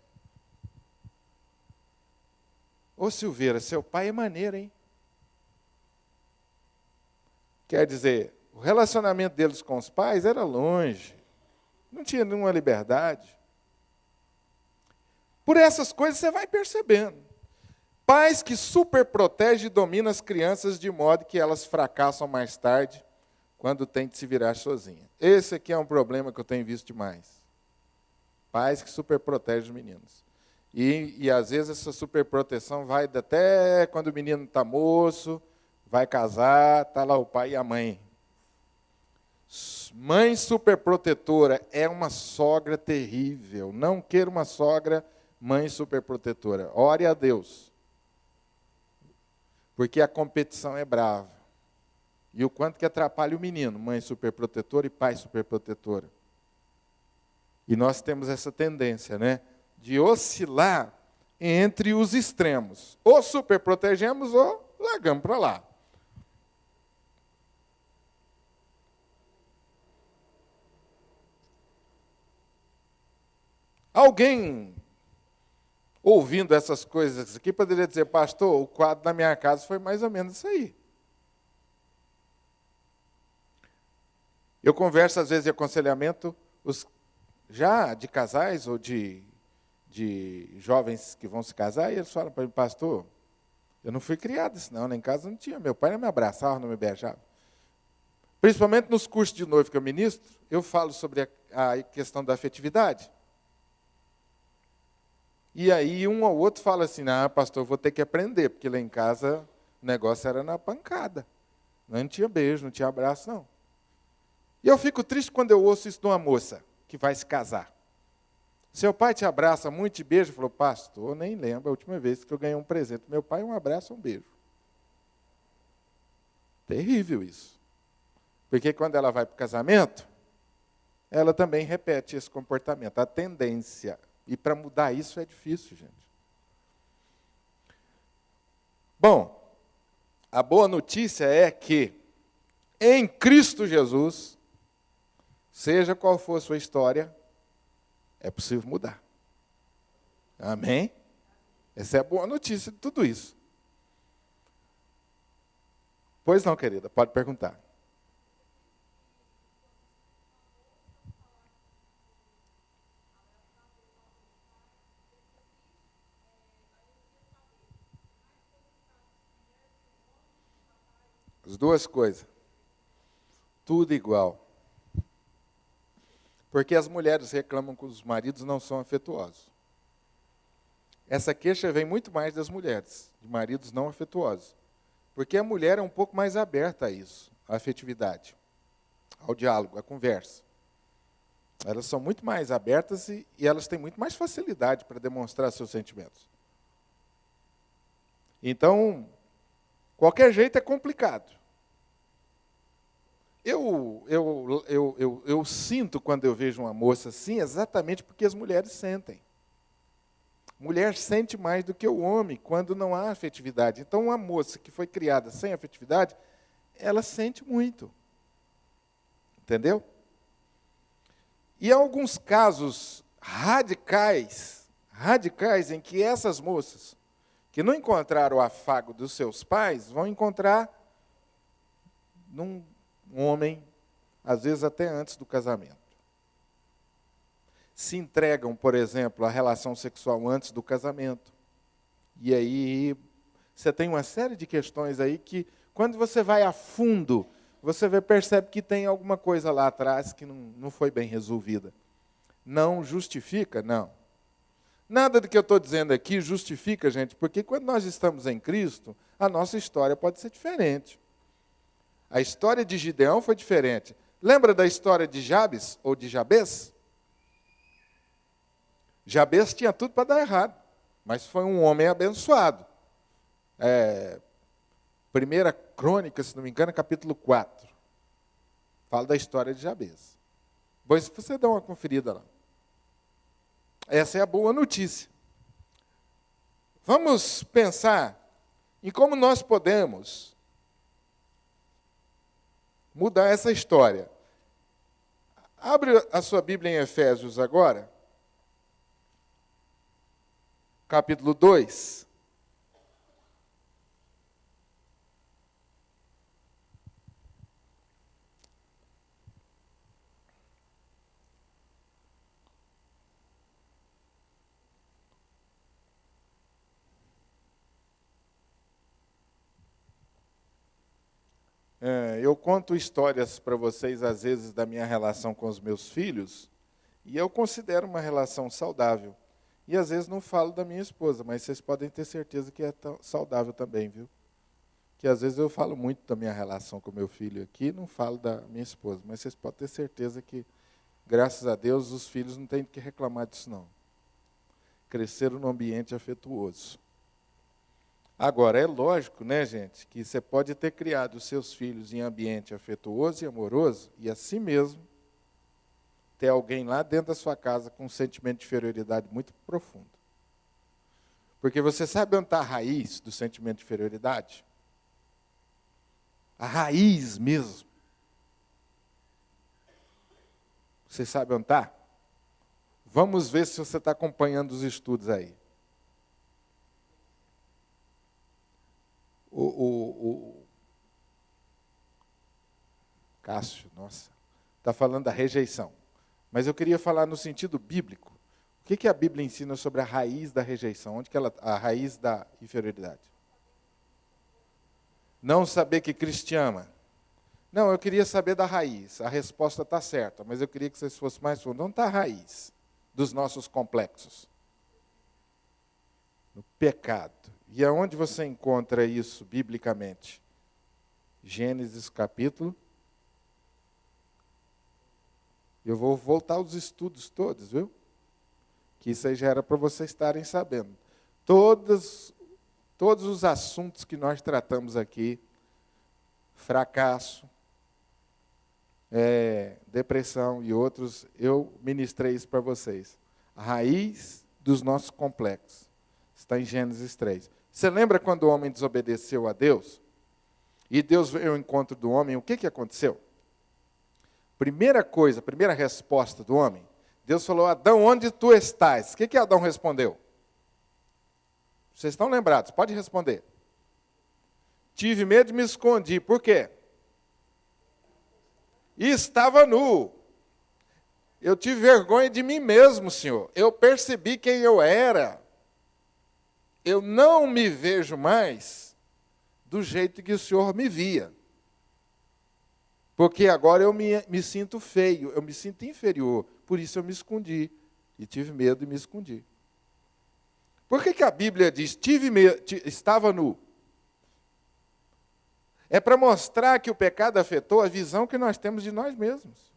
Ô Silveira, seu pai é maneiro, hein? Quer dizer, o relacionamento deles com os pais era longe, não tinha nenhuma liberdade. Por essas coisas você vai percebendo. Pais que superprotegem e dominam as crianças de modo que elas fracassam mais tarde, quando tem que se virar sozinha. Esse aqui é um problema que eu tenho visto demais. Pais que superprotegem os meninos. E às vezes essa superproteção vai até quando o menino está moço, vai casar, está lá o pai e a mãe. Mãe superprotetora é uma sogra terrível. Não queira uma sogra mãe superprotetora. Ore a Deus. Porque a competição é brava. E o quanto que atrapalha o menino, mãe superprotetora e pai superprotetora. E nós temos essa tendência, né, de oscilar entre os extremos. Ou superprotegemos ou largamos para lá. Alguém, ouvindo essas coisas aqui, poderia dizer, pastor, o quadro da minha casa foi mais ou menos isso aí. Eu converso, às vezes, de aconselhamento, já de casais ou de jovens que vão se casar, e eles falam para mim, pastor, eu não fui criado assim, não, em casa não tinha. Meu pai não me abraçava, não me beijava. Principalmente nos cursos de noivo que eu ministro, eu falo sobre a questão da afetividade. E aí um ou outro fala assim, pastor, eu vou ter que aprender, porque lá em casa o negócio era na pancada. Não tinha beijo, não tinha abraço, não. E eu fico triste quando eu ouço isso de uma moça que vai se casar. Seu pai te abraça muito, te beija, falou, pastor, nem lembro a última vez que eu ganhei um presente. Meu pai, um abraço, um beijo. Terrível isso. Porque quando ela vai para o casamento, ela também repete esse comportamento, a tendência. E para mudar isso é difícil, gente. Bom, a boa notícia é que, em Cristo Jesus, seja qual for a sua história, é possível mudar. Amém? Essa é a boa notícia de tudo isso. Pois não, querida, pode perguntar. As duas coisas. Tudo igual. Porque as mulheres reclamam que os maridos não são afetuosos. Essa queixa vem muito mais das mulheres, de maridos não afetuosos. Porque a mulher é um pouco mais aberta a isso, à afetividade, ao diálogo, à conversa. Elas são muito mais abertas e elas têm muito mais facilidade para demonstrar seus sentimentos. Então, qualquer jeito é complicado. Eu sinto quando eu vejo uma moça assim, exatamente porque as mulheres sentem. Mulher sente mais do que o homem quando não há afetividade. Então, uma moça que foi criada sem afetividade, ela sente muito. Entendeu? E há alguns casos radicais em que essas moças, que não encontraram o afago dos seus pais, vão encontrar num homem, às vezes até antes do casamento. Se entregam, por exemplo, à relação sexual antes do casamento. E aí você tem uma série de questões aí que, quando você vai a fundo, você percebe que tem alguma coisa lá atrás que não foi bem resolvida. Não justifica? Não. Nada do que eu estou dizendo aqui justifica, gente, porque quando nós estamos em Cristo, a nossa história pode ser diferente. A história de Gideão foi diferente. Lembra da história de Jabes, ou de Jabes? Jabes tinha tudo para dar errado, mas foi um homem abençoado. Primeira Crônica, se não me engano, capítulo 4. Fala da história de Jabes. Pois você dá uma conferida lá. Essa é a boa notícia. Vamos pensar em como nós podemos mudar essa história. Abre a sua Bíblia em Efésios agora, capítulo 2. Eu conto histórias para vocês, às vezes, da minha relação com os meus filhos, e eu considero uma relação saudável. E às vezes não falo da minha esposa, mas vocês podem ter certeza que é tão saudável também, viu? Que às vezes eu falo muito da minha relação com meu filho aqui, não falo da minha esposa, mas vocês podem ter certeza que, graças a Deus, os filhos não têm que reclamar disso, não. Cresceram num ambiente afetuoso. Agora, é lógico, né, gente, que você pode ter criado os seus filhos em ambiente afetuoso e amoroso, e assim mesmo, ter alguém lá dentro da sua casa com um sentimento de inferioridade muito profundo. Porque você sabe onde está a raiz do sentimento de inferioridade? A raiz mesmo. Você sabe onde está? Vamos ver se você está acompanhando os estudos aí. O Cássio, nossa, está falando da rejeição. Mas eu queria falar no sentido bíblico. O que a Bíblia ensina sobre a raiz da rejeição? Onde que a raiz da inferioridade? Não saber que Cristo te ama. Não, eu queria saber da raiz. A resposta está certa, mas eu queria que vocês fossem mais fundo. Onde está a raiz dos nossos complexos? No pecado. E aonde você encontra isso biblicamente? Gênesis capítulo. Eu vou voltar aos estudos todos, viu? Que isso aí já era para vocês estarem sabendo. Todos os assuntos que nós tratamos aqui, fracasso, depressão e outros, eu ministrei isso para vocês. A raiz dos nossos complexos está em Gênesis 3. Você lembra quando o homem desobedeceu a Deus? E Deus veio ao encontro do homem, o que aconteceu? Primeira resposta do homem, Deus falou: Adão, onde tu estás? O que Adão respondeu? Vocês estão lembrados? Pode responder. Tive medo e me escondi. Por quê? E estava nu. Eu tive vergonha de mim mesmo, Senhor. Eu percebi quem eu era. Eu não me vejo mais do jeito que o Senhor me via. Porque agora eu me sinto feio, eu me sinto inferior. Por isso eu me escondi. E tive medo e me escondi. Por que a Bíblia diz, estava nu? É para mostrar que o pecado afetou a visão que nós temos de nós mesmos.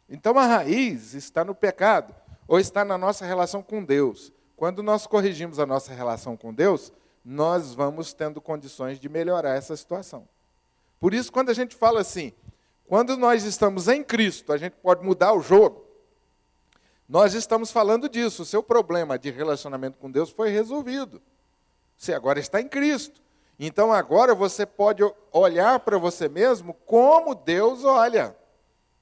Então a raiz está no pecado, ou está na nossa relação com Deus. Quando nós corrigimos a nossa relação com Deus, nós vamos tendo condições de melhorar essa situação. Por isso, quando a gente fala assim, quando nós estamos em Cristo, a gente pode mudar o jogo. Nós estamos falando disso. O seu problema de relacionamento com Deus foi resolvido. Você agora está em Cristo. Então, agora você pode olhar para você mesmo como Deus olha.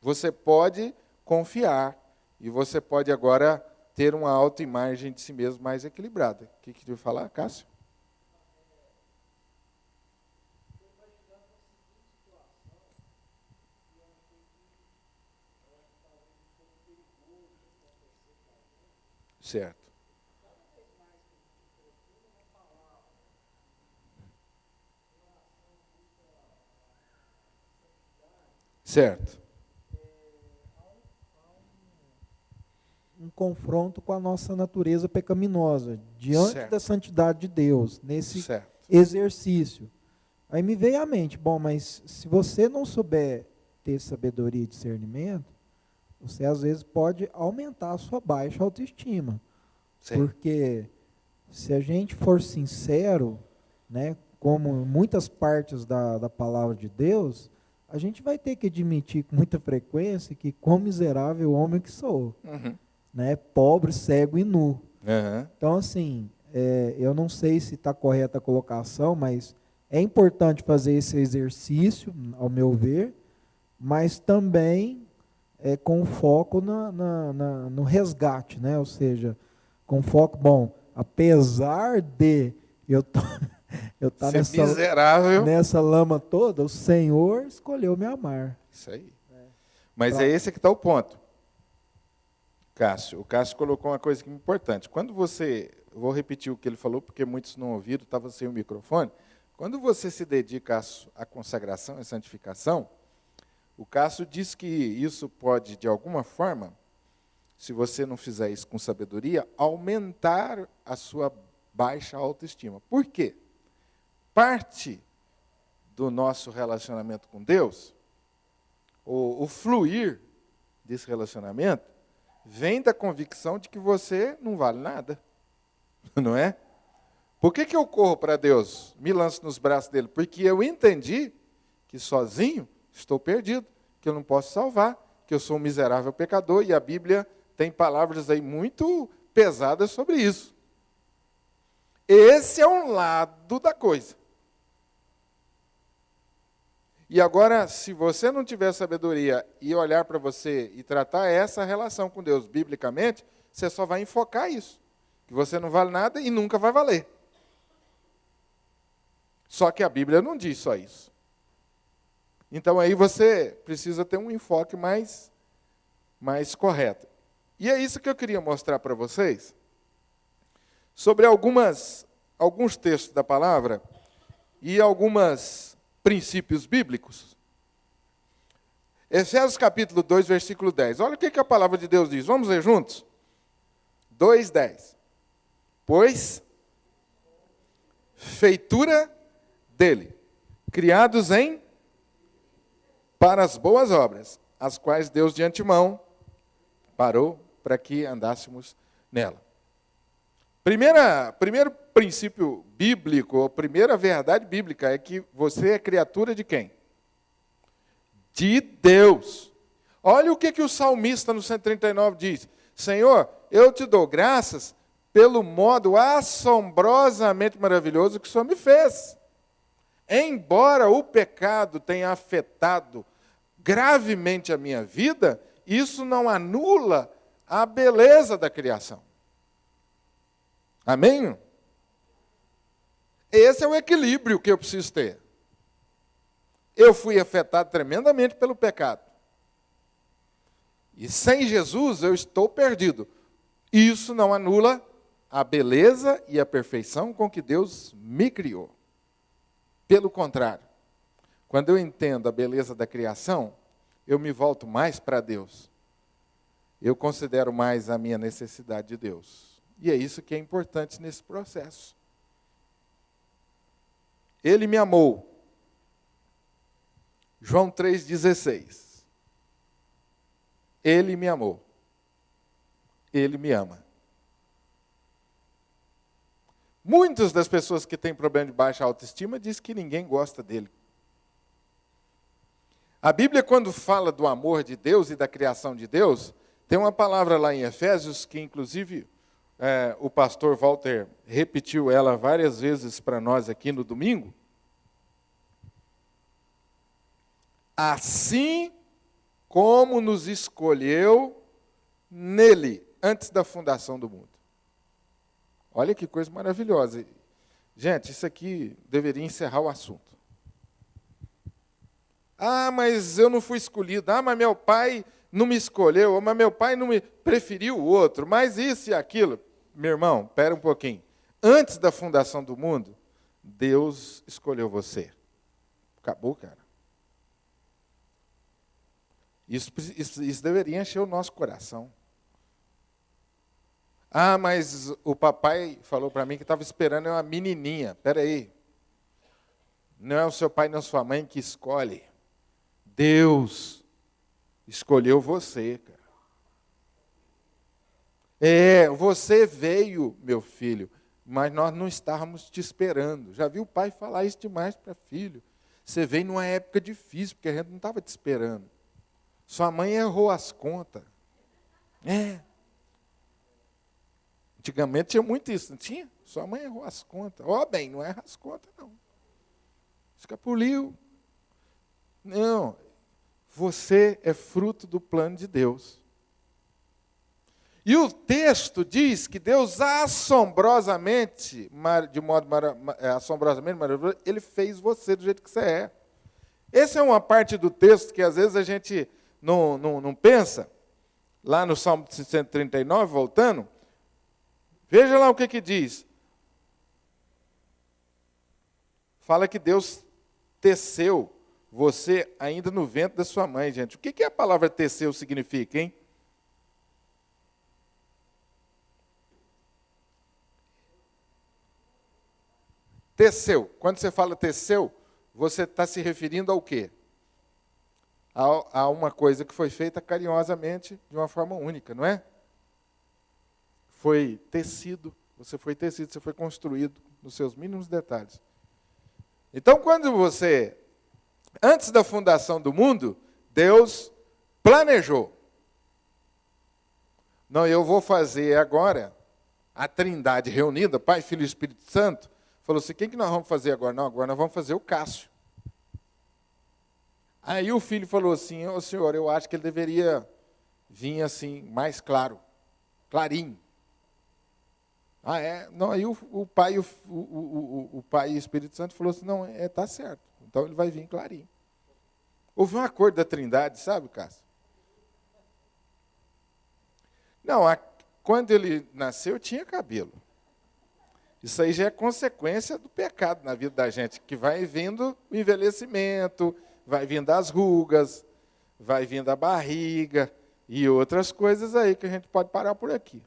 Você pode confiar. E você pode agora ter uma autoimagem de si mesmo mais equilibrada. O que queria falar, Cássio? Certo. Certo. Um confronto com a nossa natureza pecaminosa, diante Certo. da santidade de Deus, nesse Certo. exercício. Aí me veio à mente, bom, mas se você não souber ter sabedoria e discernimento, você às vezes pode aumentar a sua baixa autoestima. Sim. Porque se a gente for sincero, né, como muitas partes da palavra de Deus, a gente vai ter que admitir com muita frequência que quão miserável homem que sou. Uhum. Né, pobre, cego e nu. Uhum. Então, assim, eu não sei se está correta a colocação, mas é importante fazer esse exercício, ao meu ver, mas também com foco no resgate, né? Ou seja, com foco, bom, apesar de eu estar nessa lama toda, o Senhor escolheu me amar. Isso aí. Mas é esse que está o ponto. O Cássio colocou uma coisa que é importante. Quando você, vou repetir o que ele falou, porque muitos não ouviram, estava sem o microfone. Quando você se dedica à consagração e santificação, o Cássio diz que isso pode, de alguma forma, se você não fizer isso com sabedoria, aumentar a sua baixa autoestima. Por quê? Parte do nosso relacionamento com Deus, o fluir desse relacionamento, vem da convicção de que você não vale nada. Não é? Por que eu corro para Deus, me lanço nos braços dele? Porque eu entendi que sozinho estou perdido, que eu não posso salvar, que eu sou um miserável pecador, e a Bíblia tem palavras aí muito pesadas sobre isso. Esse é um lado da coisa. E agora, se você não tiver sabedoria e olhar para você e tratar essa relação com Deus biblicamente, você só vai enfocar isso. Que você não vale nada e nunca vai valer. Só que a Bíblia não diz só isso. Então aí você precisa ter um enfoque mais correto. E é isso que eu queria mostrar para vocês, sobre alguns textos da palavra e alguns princípios bíblicos. Efésios capítulo 2, versículo 10. Olha o que a palavra de Deus diz. Vamos ler juntos? 2:10. Pois, feitura dele, criados para as boas obras, as quais Deus de antemão parou para que andássemos nela. Primeiro princípio bíblico, a primeira verdade bíblica é que você é criatura de quem? De Deus. Olha o que o salmista no 139 diz. Senhor, eu te dou graças pelo modo assombrosamente maravilhoso que o Senhor me fez. Embora o pecado tenha afetado gravemente a minha vida, isso não anula a beleza da criação. Amém? Esse é o equilíbrio que eu preciso ter. Eu fui afetado tremendamente pelo pecado. E sem Jesus eu estou perdido. Isso não anula a beleza e a perfeição com que Deus me criou. Pelo contrário, quando eu entendo a beleza da criação, eu me volto mais para Deus. Eu considero mais a minha necessidade de Deus. E é isso que é importante nesse processo. Ele me amou. João 3,16. Ele me amou. Ele me ama. Muitas das pessoas que têm problema de baixa autoestima dizem que ninguém gosta dele. A Bíblia, quando fala do amor de Deus e da criação de Deus, tem uma palavra lá em Efésios que, inclusive, o pastor Walter repetiu ela várias vezes para nós aqui no domingo. Assim como nos escolheu nele, antes da fundação do mundo. Olha que coisa maravilhosa. Gente, isso aqui deveria encerrar o assunto. Ah, mas eu não fui escolhido. Ah, mas meu pai não me escolheu. Ah, mas meu pai não me preferiu o outro. Mas isso e aquilo. Meu irmão, espera um pouquinho. Antes da fundação do mundo, Deus escolheu você. Acabou, cara. Isso deveria encher o nosso coração. Ah, mas o papai falou para mim que estava esperando uma menininha. Espera aí. Não é o seu pai nem a sua mãe que escolhe. Deus escolheu você, cara. Você veio, meu filho, mas nós não estávamos te esperando. Já vi o pai falar isso demais para filho. Você veio numa época difícil, porque a gente não estava te esperando. Sua mãe errou as contas. Antigamente tinha muito isso, não tinha? Sua mãe errou as contas. Bem, não erra as contas, não. Escapuliu. Não. Você é fruto do plano de Deus. E o texto diz que Deus assombrosamente maravilhoso, Ele fez você do jeito que você é. Essa é uma parte do texto que às vezes a gente não pensa. Lá no Salmo 139, voltando, veja lá o que diz. Fala que Deus teceu você ainda no ventre da sua mãe, gente. O que a palavra teceu significa, hein? Teceu. Quando você fala teceu, você está se referindo ao quê? A uma coisa que foi feita carinhosamente, de uma forma única, não é? Foi tecido, você foi construído nos seus mínimos detalhes. Então, quando antes da fundação do mundo, Deus planejou. Não, eu vou fazer agora a Trindade reunida, Pai, Filho e Espírito Santo. Falou assim, quem que nós vamos fazer agora? Não, agora nós vamos fazer o Cássio. Aí o filho falou assim, ô senhor, eu acho que ele deveria vir assim, mais claro, clarinho. Ah, é? Não, aí o pai e o Pai e o Espírito Santo falou assim, não, tá certo. Então ele vai vir clarinho. Houve um acordo da Trindade, sabe, Cássio? Não, quando ele nasceu, tinha cabelo. Isso aí já é consequência do pecado na vida da gente, que vai vindo o envelhecimento, vai vindo as rugas, vai vindo a barriga e outras coisas aí que a gente pode parar por aqui.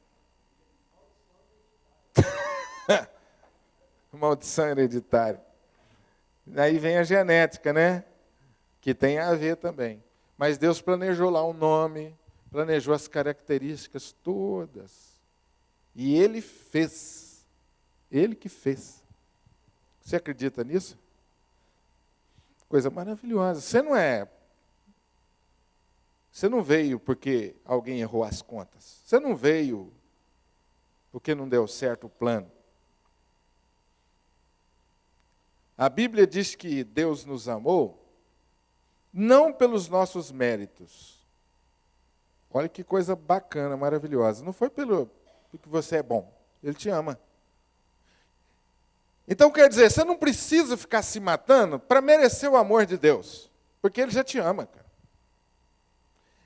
Maldição hereditária. Aí vem a genética, né? Que tem a ver também. Mas Deus planejou lá um nome, planejou as características todas. E Ele fez. Ele que fez. Você acredita nisso? Coisa maravilhosa. Você não veio porque alguém errou as contas. Você não veio porque não deu certo o plano. A Bíblia diz que Deus nos amou não pelos nossos méritos. Olha que coisa bacana, maravilhosa. Não foi porque você é bom. Ele te ama. Então quer dizer, você não precisa ficar se matando para merecer o amor de Deus. Porque Ele já te ama, cara.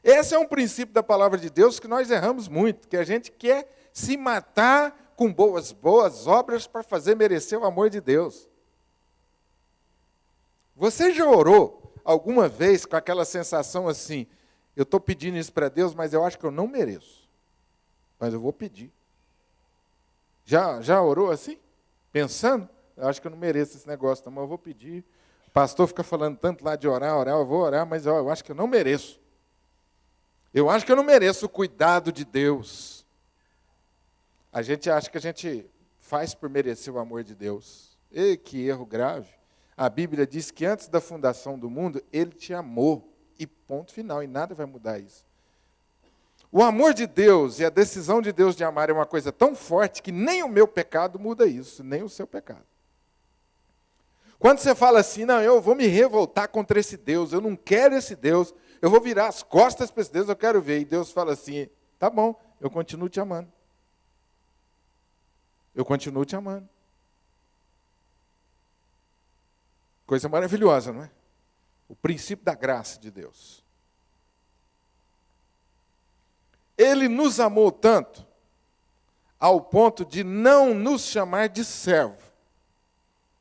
Esse é um princípio da palavra de Deus que nós erramos muito. Que a gente quer se matar com boas obras para fazer merecer o amor de Deus. Você já orou alguma vez com aquela sensação assim, eu estou pedindo isso para Deus, mas eu acho que eu não mereço. Mas eu vou pedir. Já orou assim? Pensando? Eu acho que eu não mereço esse negócio, mas eu vou pedir. O pastor fica falando tanto lá de orar, eu vou orar, mas eu acho que eu não mereço. Eu acho que eu não mereço o cuidado de Deus. A gente acha que a gente faz por merecer o amor de Deus. E que erro grave. A Bíblia diz que antes da fundação do mundo, Ele te amou. E ponto final, e nada vai mudar isso. O amor de Deus e a decisão de Deus de amar é uma coisa tão forte que nem o meu pecado muda isso, nem o seu pecado. Quando você fala assim, não, eu vou me revoltar contra esse Deus, eu não quero esse Deus, eu vou virar as costas para esse Deus, eu quero ver. E Deus fala assim, tá bom, eu continuo te amando. Eu continuo te amando. Coisa maravilhosa, não é? O princípio da graça de Deus. Ele nos amou tanto, ao ponto de não nos chamar de servo,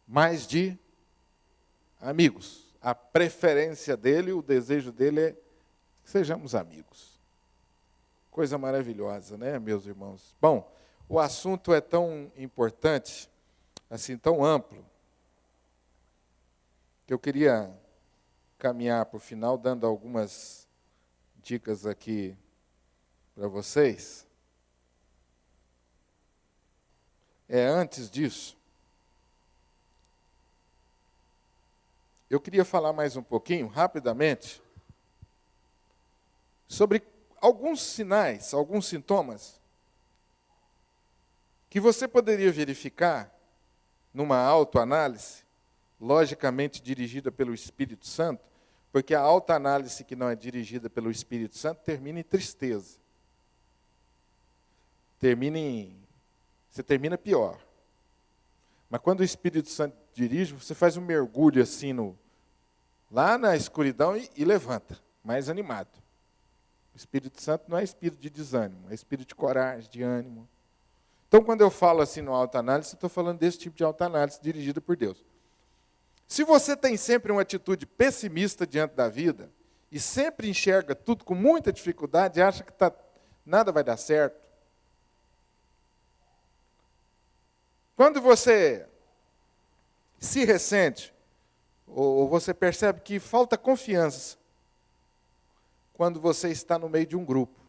mas de amigos. A preferência dele, o desejo dele é que sejamos amigos. Coisa maravilhosa, né, meus irmãos? Bom, o assunto é tão importante, assim, tão amplo, que eu queria caminhar para o final, dando algumas dicas aqui para vocês. Antes disso, eu queria falar mais um pouquinho, rapidamente, sobre alguns sinais, alguns sintomas, que você poderia verificar numa autoanálise, logicamente dirigida pelo Espírito Santo, porque a autoanálise que não é dirigida pelo Espírito Santo termina em tristeza. Você termina pior. Mas quando o Espírito Santo dirige, você faz um mergulho assim lá na escuridão e levanta, mais animado. O Espírito Santo não é espírito de desânimo, é espírito de coragem, de ânimo. Então, quando eu falo assim no autoanálise, eu estou falando desse tipo de autoanálise dirigida por Deus. Se você tem sempre uma atitude pessimista diante da vida, e sempre enxerga tudo com muita dificuldade, e acha que nada vai dar certo, quando você se ressente, ou você percebe que falta confiança quando você está no meio de um grupo.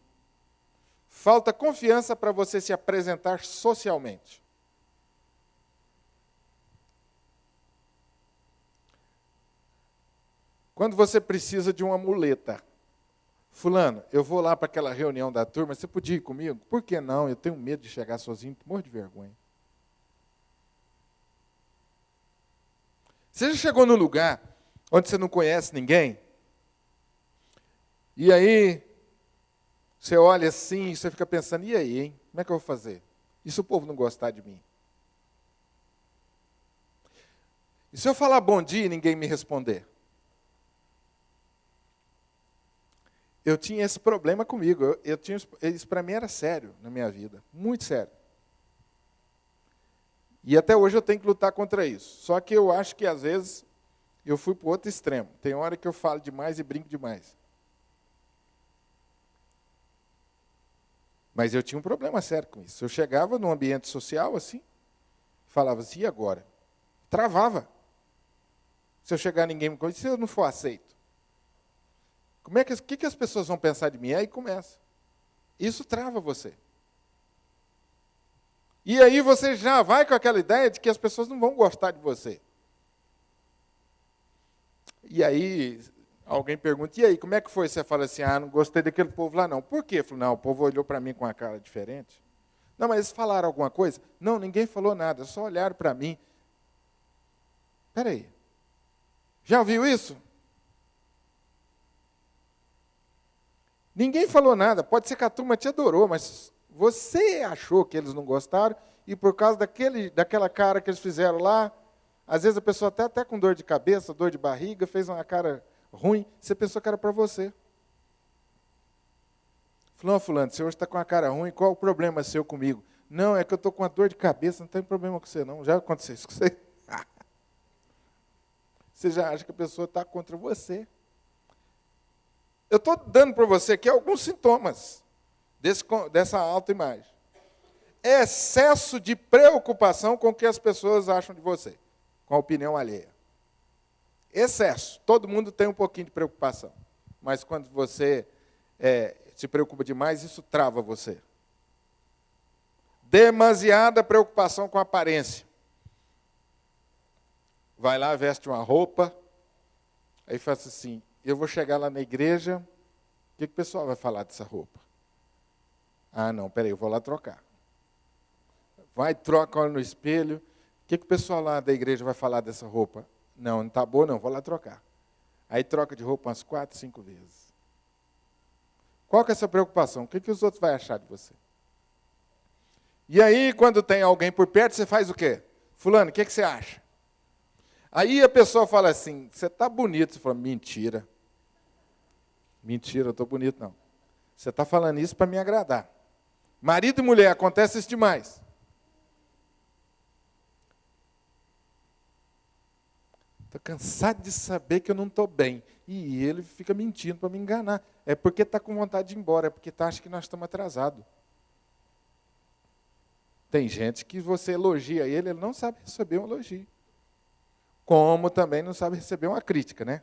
Falta confiança para você se apresentar socialmente. Quando você precisa de uma muleta. Fulano, eu vou lá para aquela reunião da turma, você podia ir comigo? Por que não? Eu tenho medo de chegar sozinho, morro de vergonha. Você já chegou num lugar onde você não conhece ninguém? E aí, você olha assim, você fica pensando, e aí, hein? Como é que eu vou fazer? E se o povo não gostar de mim? E se eu falar bom dia e ninguém me responder? Eu tinha esse problema comigo. Isso para mim era sério na minha vida, muito sério. E até hoje eu tenho que lutar contra isso. Só que eu acho que às vezes eu fui para o outro extremo. Tem hora que eu falo demais e brinco demais. Mas eu tinha um problema sério com isso. Eu chegava num ambiente social assim, falava assim, e agora? Travava. Se eu chegar ninguém me conhece, se eu não for aceito. O que as pessoas vão pensar de mim? Aí começa. Isso trava você. E aí você já vai com aquela ideia de que as pessoas não vão gostar de você. E aí alguém pergunta, e aí, como é que foi? Você fala assim, não gostei daquele povo lá não. Por quê? Eu falo, não, o povo olhou para mim com uma cara diferente. Não, mas eles falaram alguma coisa? Não, ninguém falou nada, só olharam para mim. Espera aí. Já ouviu isso? Ninguém falou nada, pode ser que a turma te adorou, mas você achou que eles não gostaram, e por causa daquela cara que eles fizeram lá, às vezes a pessoa até com dor de cabeça, dor de barriga, fez uma cara ruim, você pensou que era para você. Falou, fulano, você hoje está com uma cara ruim, qual o problema seu comigo? Não, é que eu estou com uma dor de cabeça, não tem problema com você não, já aconteceu isso com você? Você já acha que a pessoa está contra você. Eu estou dando para você aqui alguns sintomas dessa autoimagem. Excesso de preocupação com o que as pessoas acham de você, com a opinião alheia. Excesso. Todo mundo tem um pouquinho de preocupação. Mas quando você se preocupa demais, isso trava você. Demasiada preocupação com a aparência. Vai lá, veste uma roupa, aí faz assim, eu vou chegar lá na igreja, o que o pessoal vai falar dessa roupa? Não, peraí, eu vou lá trocar. Vai, troca, olha no espelho, o que o pessoal lá da igreja vai falar dessa roupa? Não está boa não, vou lá trocar. Aí troca de roupa umas 4, 5 vezes. Qual que é essa preocupação? O que os outros vão achar de você? E aí, quando tem alguém por perto, você faz o quê? Fulano, o que você acha? Aí a pessoa fala assim, você está bonito. Você fala, mentira. Mentira, eu estou bonito, não. Você está falando isso para me agradar. Marido e mulher, acontece isso demais. Estou cansado de saber que eu não estou bem. E ele fica mentindo para me enganar. É porque está com vontade de ir embora, é porque acha que nós estamos atrasados. Tem gente que você elogia ele não sabe receber um elogio. Como também não sabe receber uma crítica, né?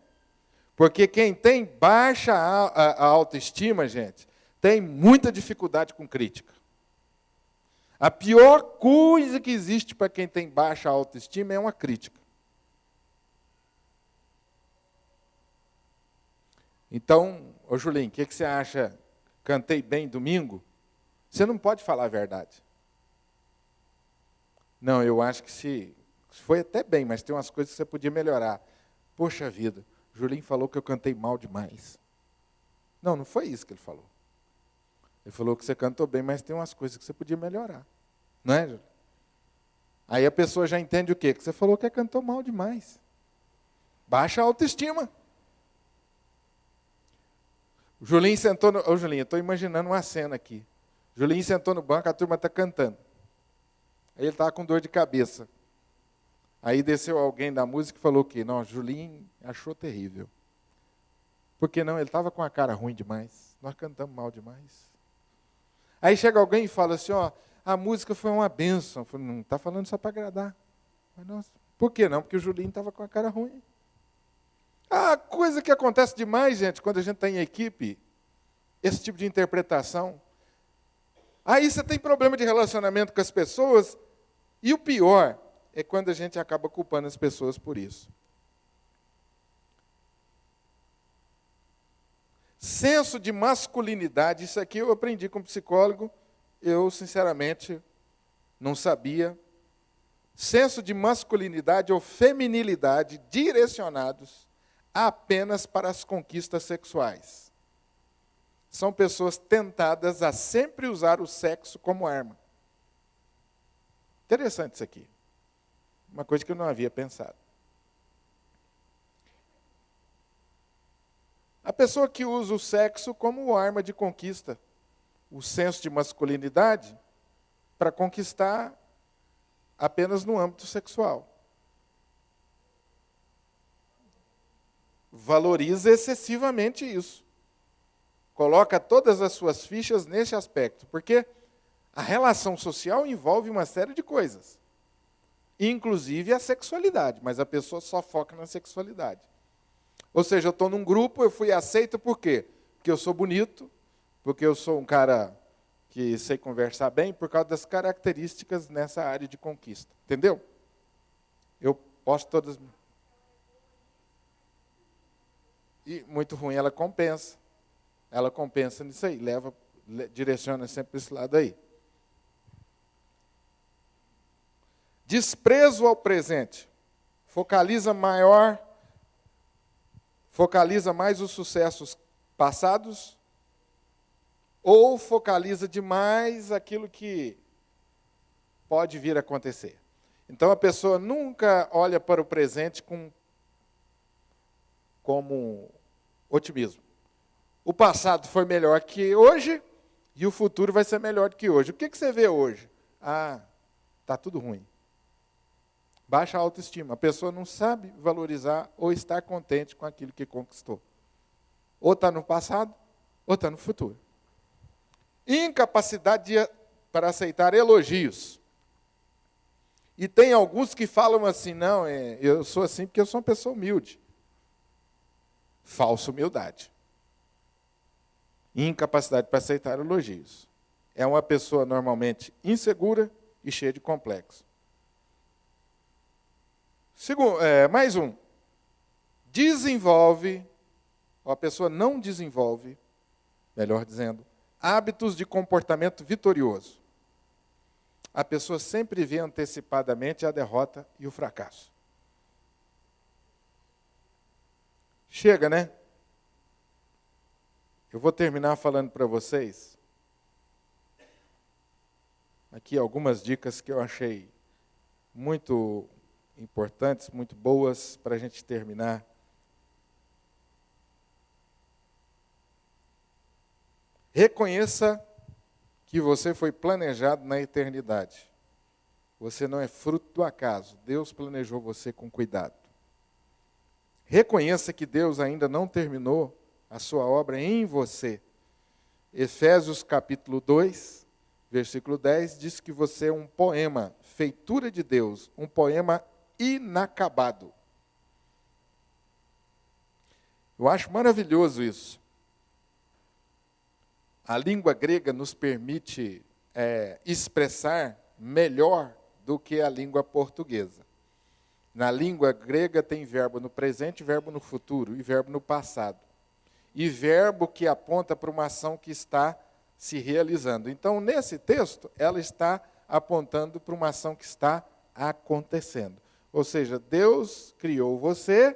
Porque quem tem baixa a autoestima, gente, tem muita dificuldade com crítica. A pior coisa que existe para quem tem baixa autoestima é uma crítica. Então, ô Julinho, o que você acha? Cantei bem domingo? Você não pode falar a verdade. Não, eu acho que se foi até bem, mas tem umas coisas que você podia melhorar. Poxa vida, o Julinho falou que eu cantei mal demais. Não, não foi isso que ele falou. Ele falou que você cantou bem, mas tem umas coisas que você podia melhorar. Não é, Julinho? Aí a pessoa já entende o quê? Que você falou que cantou mal demais. Baixa a autoestima. O Julinho sentou no... Ô, Julinho, eu estou imaginando uma cena aqui. O Julinho sentou no banco, a turma está cantando. Aí ele estava com dor de cabeça. Aí desceu alguém da música e falou que não, Julinho achou terrível. Por que não? Ele estava com a cara ruim demais. Nós cantamos mal demais. Aí chega alguém e fala assim, a música foi uma bênção. Eu falei, não está falando só para agradar. Mas, nossa, Por que não? Porque o Julinho estava com a cara ruim. Ah, coisa que acontece demais, gente, quando a gente está em equipe, esse tipo de interpretação. Aí você tem problema de relacionamento com as pessoas, e o pior é quando a gente acaba culpando as pessoas por isso. Senso de masculinidade, isso aqui eu aprendi com psicólogo, eu sinceramente não sabia. Senso de masculinidade ou feminilidade direcionados apenas para as conquistas sexuais. São pessoas tentadas a sempre usar o sexo como arma. Interessante isso aqui. Uma coisa que eu não havia pensado. A pessoa que usa o sexo como arma de conquista, o senso de masculinidade, para conquistar apenas no âmbito sexual. Valoriza excessivamente isso. Coloca todas as suas fichas nesse aspecto, porque a relação social envolve uma série de coisas, inclusive a sexualidade, mas a pessoa só foca na sexualidade. Ou seja, eu estou num grupo, eu fui aceito por quê? Porque eu sou bonito, porque eu sou um cara que sei conversar bem, por causa das características nessa área de conquista. Entendeu? Eu posso todas... E muito ruim, ela compensa. Ela compensa nisso aí, direciona sempre para esse lado aí. Desprezo ao presente. Focaliza mais os sucessos passados ou focaliza demais aquilo que pode vir a acontecer. Então a pessoa nunca olha para o presente como otimismo. O passado foi melhor que hoje e o futuro vai ser melhor do que hoje. O que você vê hoje? Ah, está tudo ruim. Baixa autoestima. A pessoa não sabe valorizar ou estar contente com aquilo que conquistou. Ou está no passado, ou está no futuro. Incapacidade para aceitar elogios. E tem alguns que falam assim, não, eu sou assim porque eu sou uma pessoa humilde. Falsa humildade. Incapacidade para aceitar elogios. É uma pessoa normalmente insegura e cheia de complexo. Mais um. A pessoa não desenvolve, melhor dizendo, hábitos de comportamento vitorioso. A pessoa sempre vê antecipadamente a derrota e o fracasso. Chega, né? Eu vou terminar falando para vocês aqui algumas dicas que eu achei muito importantes, muito boas, para a gente terminar. Reconheça que você foi planejado na eternidade. Você não é fruto do acaso. Deus planejou você com cuidado. Reconheça que Deus ainda não terminou a sua obra em você. Efésios capítulo 2, versículo 10, diz que você é um poema, feitura de Deus, um poema inacabado. Eu acho maravilhoso isso. A língua grega nos permite expressar melhor do que a língua portuguesa. Na língua grega tem verbo no presente, verbo no futuro e verbo no passado. E verbo que aponta para uma ação que está se realizando. Então, nesse texto, ela está apontando para uma ação que está acontecendo. Ou seja, Deus criou você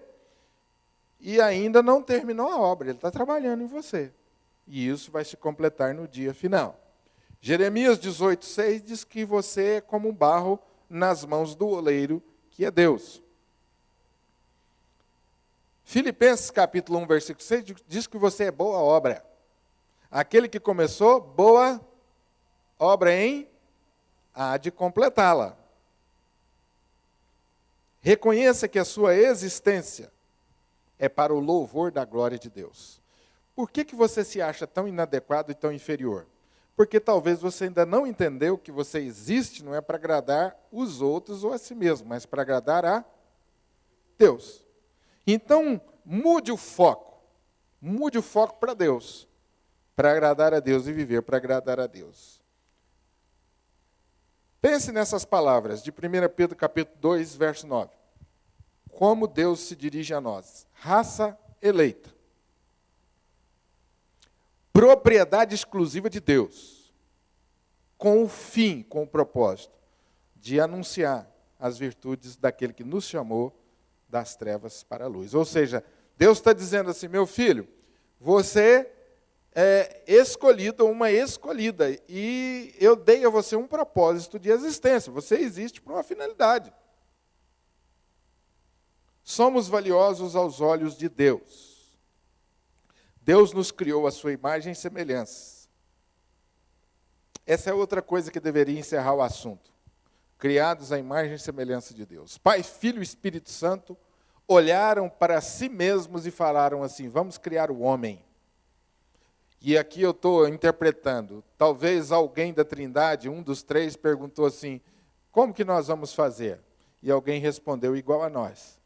e ainda não terminou a obra, Ele está trabalhando em você. E isso vai se completar no dia final. Jeremias 18:6 diz que você é como um barro nas mãos do oleiro, que é Deus. Filipenses capítulo 1, versículo 6 diz que você é boa obra. Aquele que começou, boa obra há de completá-la. Reconheça que a sua existência é para o louvor da glória de Deus. Por que você se acha tão inadequado e tão inferior? Porque talvez você ainda não entendeu que você existe não é para agradar os outros ou a si mesmo, mas para agradar a Deus. Então, mude o foco para Deus, para agradar a Deus e viver para agradar a Deus. Pense nessas palavras de 1 Pedro capítulo 2, verso 9. Como Deus se dirige a nós. Raça eleita. Propriedade exclusiva de Deus. Com o fim, com o propósito de anunciar as virtudes daquele que nos chamou das trevas para a luz. Ou seja, Deus está dizendo assim, meu filho, você é escolhido, uma escolhida, e eu dei a você um propósito de existência. Você existe por uma finalidade. Somos valiosos aos olhos de Deus. Deus nos criou à sua imagem e semelhança. Essa é outra coisa que deveria encerrar o assunto. Criados à imagem e semelhança de Deus. Pai, Filho e Espírito Santo olharam para si mesmos e falaram assim, vamos criar o homem. E aqui eu estou interpretando, talvez alguém da Trindade, um dos três, perguntou assim, como que nós vamos fazer? E alguém respondeu, igual a nós.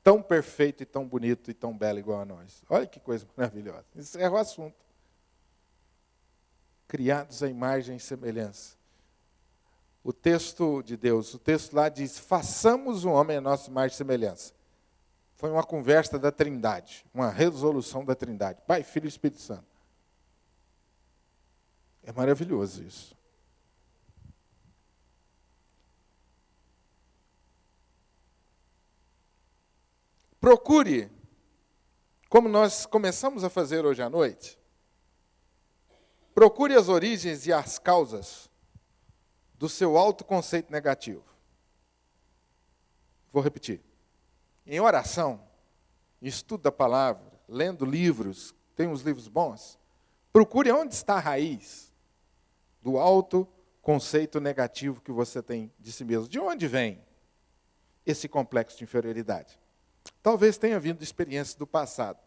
Tão perfeito e tão bonito e tão belo igual a nós. Olha que coisa maravilhosa. Encerra o assunto. Criados à imagem e semelhança. O texto de Deus, o texto lá diz, façamos o homem a nossa imagem e semelhança. Foi uma conversa da Trindade, uma resolução da Trindade. Pai, Filho e Espírito Santo. É maravilhoso isso. Procure, como nós começamos a fazer hoje à noite, procure as origens e as causas do seu autoconceito negativo. Vou repetir. Em oração, em estudo da palavra, lendo livros, tem uns livros bons, procure onde está a raiz do autoconceito negativo que você tem de si mesmo. De onde vem esse complexo de inferioridade? Talvez tenha vindo de experiências do passado.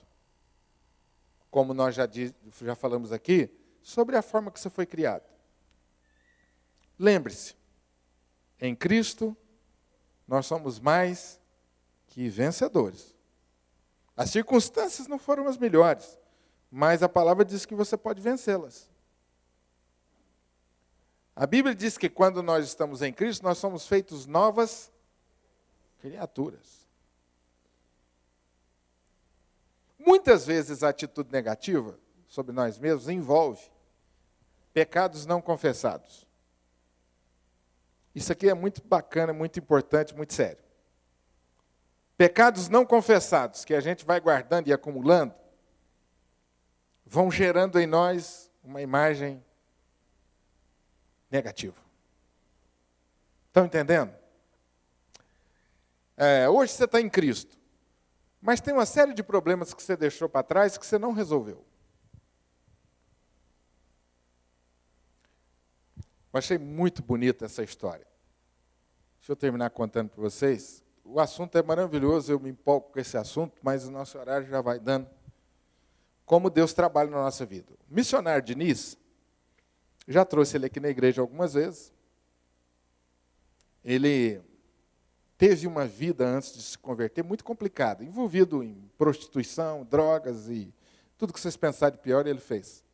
Como nós já falamos aqui, sobre a forma que você foi criado. Lembre-se, em Cristo, nós somos mais que vencedores. As circunstâncias não foram as melhores, mas a palavra diz que você pode vencê-las. A Bíblia diz que quando nós estamos em Cristo, nós somos feitos novas criaturas. Muitas vezes a atitude negativa sobre nós mesmos envolve pecados não confessados. Isso aqui é muito bacana, muito importante, muito sério. Pecados não confessados, que a gente vai guardando e acumulando, vão gerando em nós uma imagem negativa. Estão entendendo? Hoje você está em Cristo, mas tem uma série de problemas que você deixou para trás que você não resolveu. Eu achei muito bonita essa história. Deixa eu terminar contando para vocês. O assunto é maravilhoso, eu me empolgo com esse assunto, mas o nosso horário já vai dando. Como Deus trabalha na nossa vida. O missionário Diniz, já trouxe ele aqui na igreja algumas vezes. Ele teve uma vida antes de se converter muito complicada, envolvido em prostituição, drogas e tudo que vocês pensarem de pior ele fez.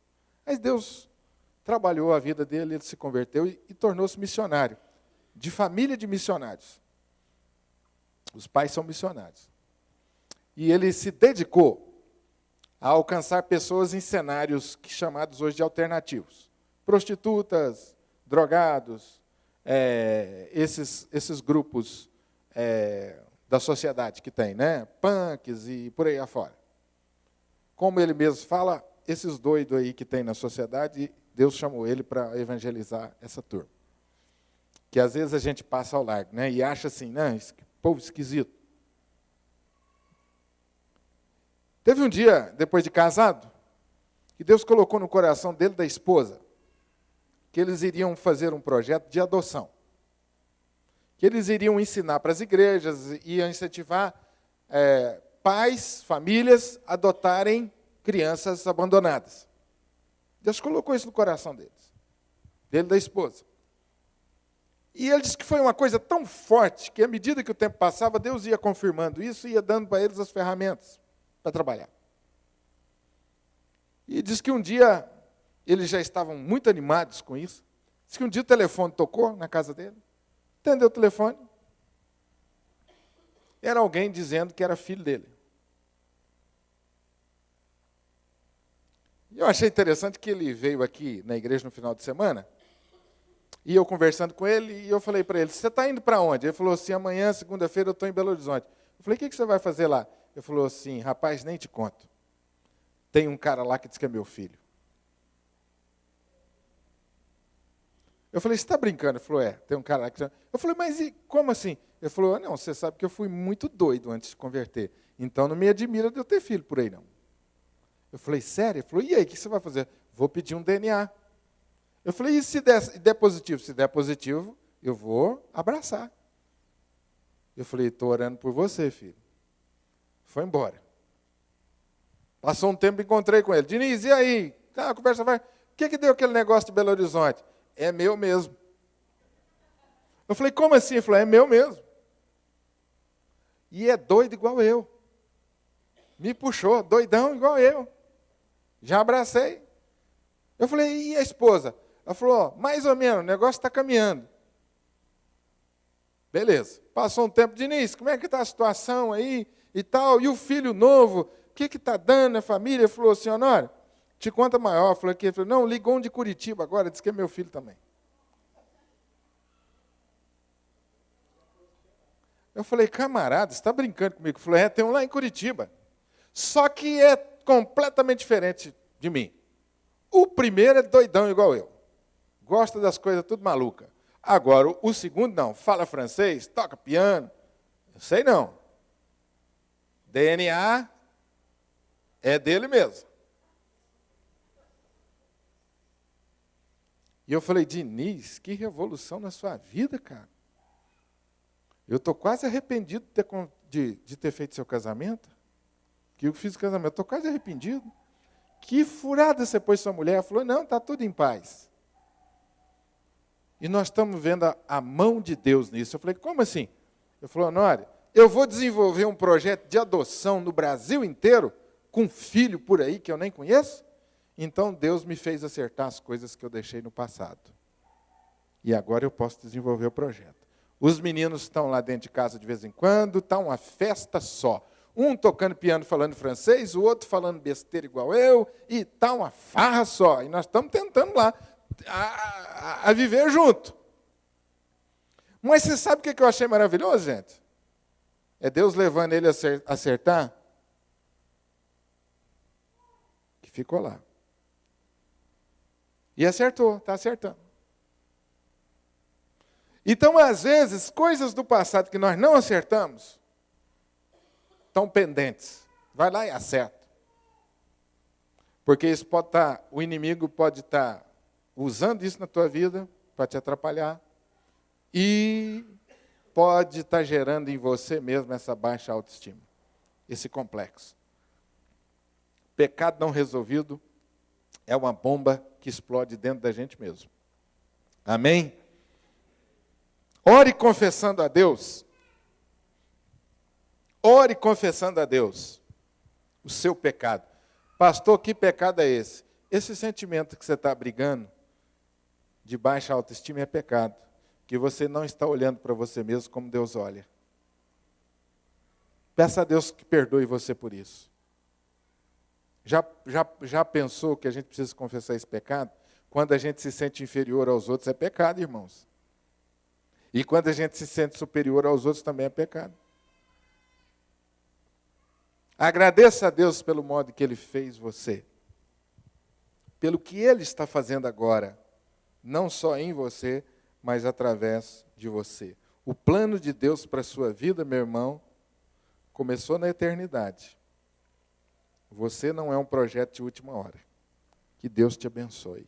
Mas Deus trabalhou a vida dele, ele se converteu e tornou-se missionário, de família de missionários. Os pais são missionários. E ele se dedicou a alcançar pessoas em cenários chamados hoje de alternativos. Prostitutas, drogados, esses grupos da sociedade que tem, né? Punks e por aí afora. Como ele mesmo fala, esses doidos aí que tem na sociedade, Deus chamou ele para evangelizar essa turma. Que às vezes a gente passa ao largo, né? E acha assim, não, esse povo esquisito. Teve um dia, depois de casado, que Deus colocou no coração dele, da esposa, que eles iriam fazer um projeto de adoção. Que eles iriam ensinar para as igrejas, iam incentivar pais, famílias, a adotarem crianças abandonadas. Deus colocou isso no coração deles. Dele e da esposa. E ele disse que foi uma coisa tão forte que, à medida que o tempo passava, Deus ia confirmando isso e ia dando para eles as ferramentas para trabalhar. E diz que um dia eles já estavam muito animados com isso. Diz que um dia o telefone tocou na casa dele. Atendeu o telefone. Era alguém dizendo que era filho dele. E eu achei interessante que ele veio aqui na igreja no final de semana, e eu conversando com ele, e eu falei para ele, você está indo para onde? Ele falou assim, amanhã, segunda-feira, eu estou em Belo Horizonte. Eu falei, o que você vai fazer lá? Ele falou assim, rapaz, nem te conto. Tem um cara lá que diz que é meu filho. Eu falei, você está brincando? Ele falou, tem um cara lá que... Eu falei, mas e como assim? Ele falou, não, você sabe que eu fui muito doido antes de converter. Então não me admira de eu ter filho por aí, não. Eu falei, sério? Ele falou, e aí, o que você vai fazer? Vou pedir um DNA. Eu falei, e se der positivo? Se der positivo, eu vou abraçar. Eu falei, estou orando por você, filho. Foi embora. Passou um tempo, encontrei com ele. Diniz, e aí? A conversa vai. O que deu aquele negócio de Belo Horizonte? É meu mesmo. Eu falei, como assim? Ele falou, é meu mesmo. E é doido igual eu. Me puxou, doidão igual eu. Já abracei. Eu falei, e a esposa? Ela falou, mais ou menos, o negócio está caminhando. Beleza. Passou um tempo, Diniz, como é que está a situação aí e tal? E o filho novo, o que está dando na família? Ele falou assim, Honório, te conta maior. Eu falei, não, ligou um de Curitiba agora, disse que é meu filho também. Eu falei, camarada, você está brincando comigo? Ele falou, tem um lá em Curitiba. Só que é completamente diferente de mim. O primeiro é doidão igual eu. Gosta das coisas tudo maluca. Agora, o segundo não. Fala francês, toca piano. Eu sei não. DNA é dele mesmo. E eu falei, Diniz, que revolução na sua vida, cara. Eu estou quase arrependido de ter feito seu casamento. Que eu fiz o casamento. Estou quase arrependido. Que furada você pôs sua mulher? Ela falou, não, está tudo em paz. E nós estamos vendo a mão de Deus nisso. Eu falei, como assim? Ele falou, Honório, eu vou desenvolver um projeto de adoção no Brasil inteiro, com um filho por aí que eu nem conheço. Então Deus me fez acertar as coisas que eu deixei no passado. E agora eu posso desenvolver o projeto. Os meninos estão lá dentro de casa de vez em quando, está uma festa só. Um tocando piano falando francês, o outro falando besteira igual eu, e está uma farra só. E nós estamos tentando lá a viver junto. Mas você sabe o que eu achei maravilhoso, gente? É Deus levando ele a acertar, que ficou lá. E acertou, está acertando. Então, às vezes, coisas do passado que nós não acertamos, estão pendentes. Vai lá e acerta. Porque isso pode estar, o inimigo pode estar usando isso na tua vida para te atrapalhar. E pode estar gerando em você mesmo essa baixa autoestima, esse complexo. Pecado não resolvido é uma bomba que explode dentro da gente mesmo. Amém? Ore confessando a Deus. Ore confessando a Deus o seu pecado. Pastor, que pecado é esse? Esse sentimento que você está brigando, de baixa autoestima, é pecado. Que você não está olhando para você mesmo como Deus olha. Peça a Deus que perdoe você por isso. Já pensou que a gente precisa confessar esse pecado? Quando a gente se sente inferior aos outros, é pecado, irmãos. E quando a gente se sente superior aos outros, também é pecado. Agradeça a Deus pelo modo que Ele fez você. Pelo que Ele está fazendo agora. Não só em você, mas através de você. O plano de Deus para a sua vida, meu irmão, começou na eternidade. Você não é um projeto de última hora. Que Deus te abençoe.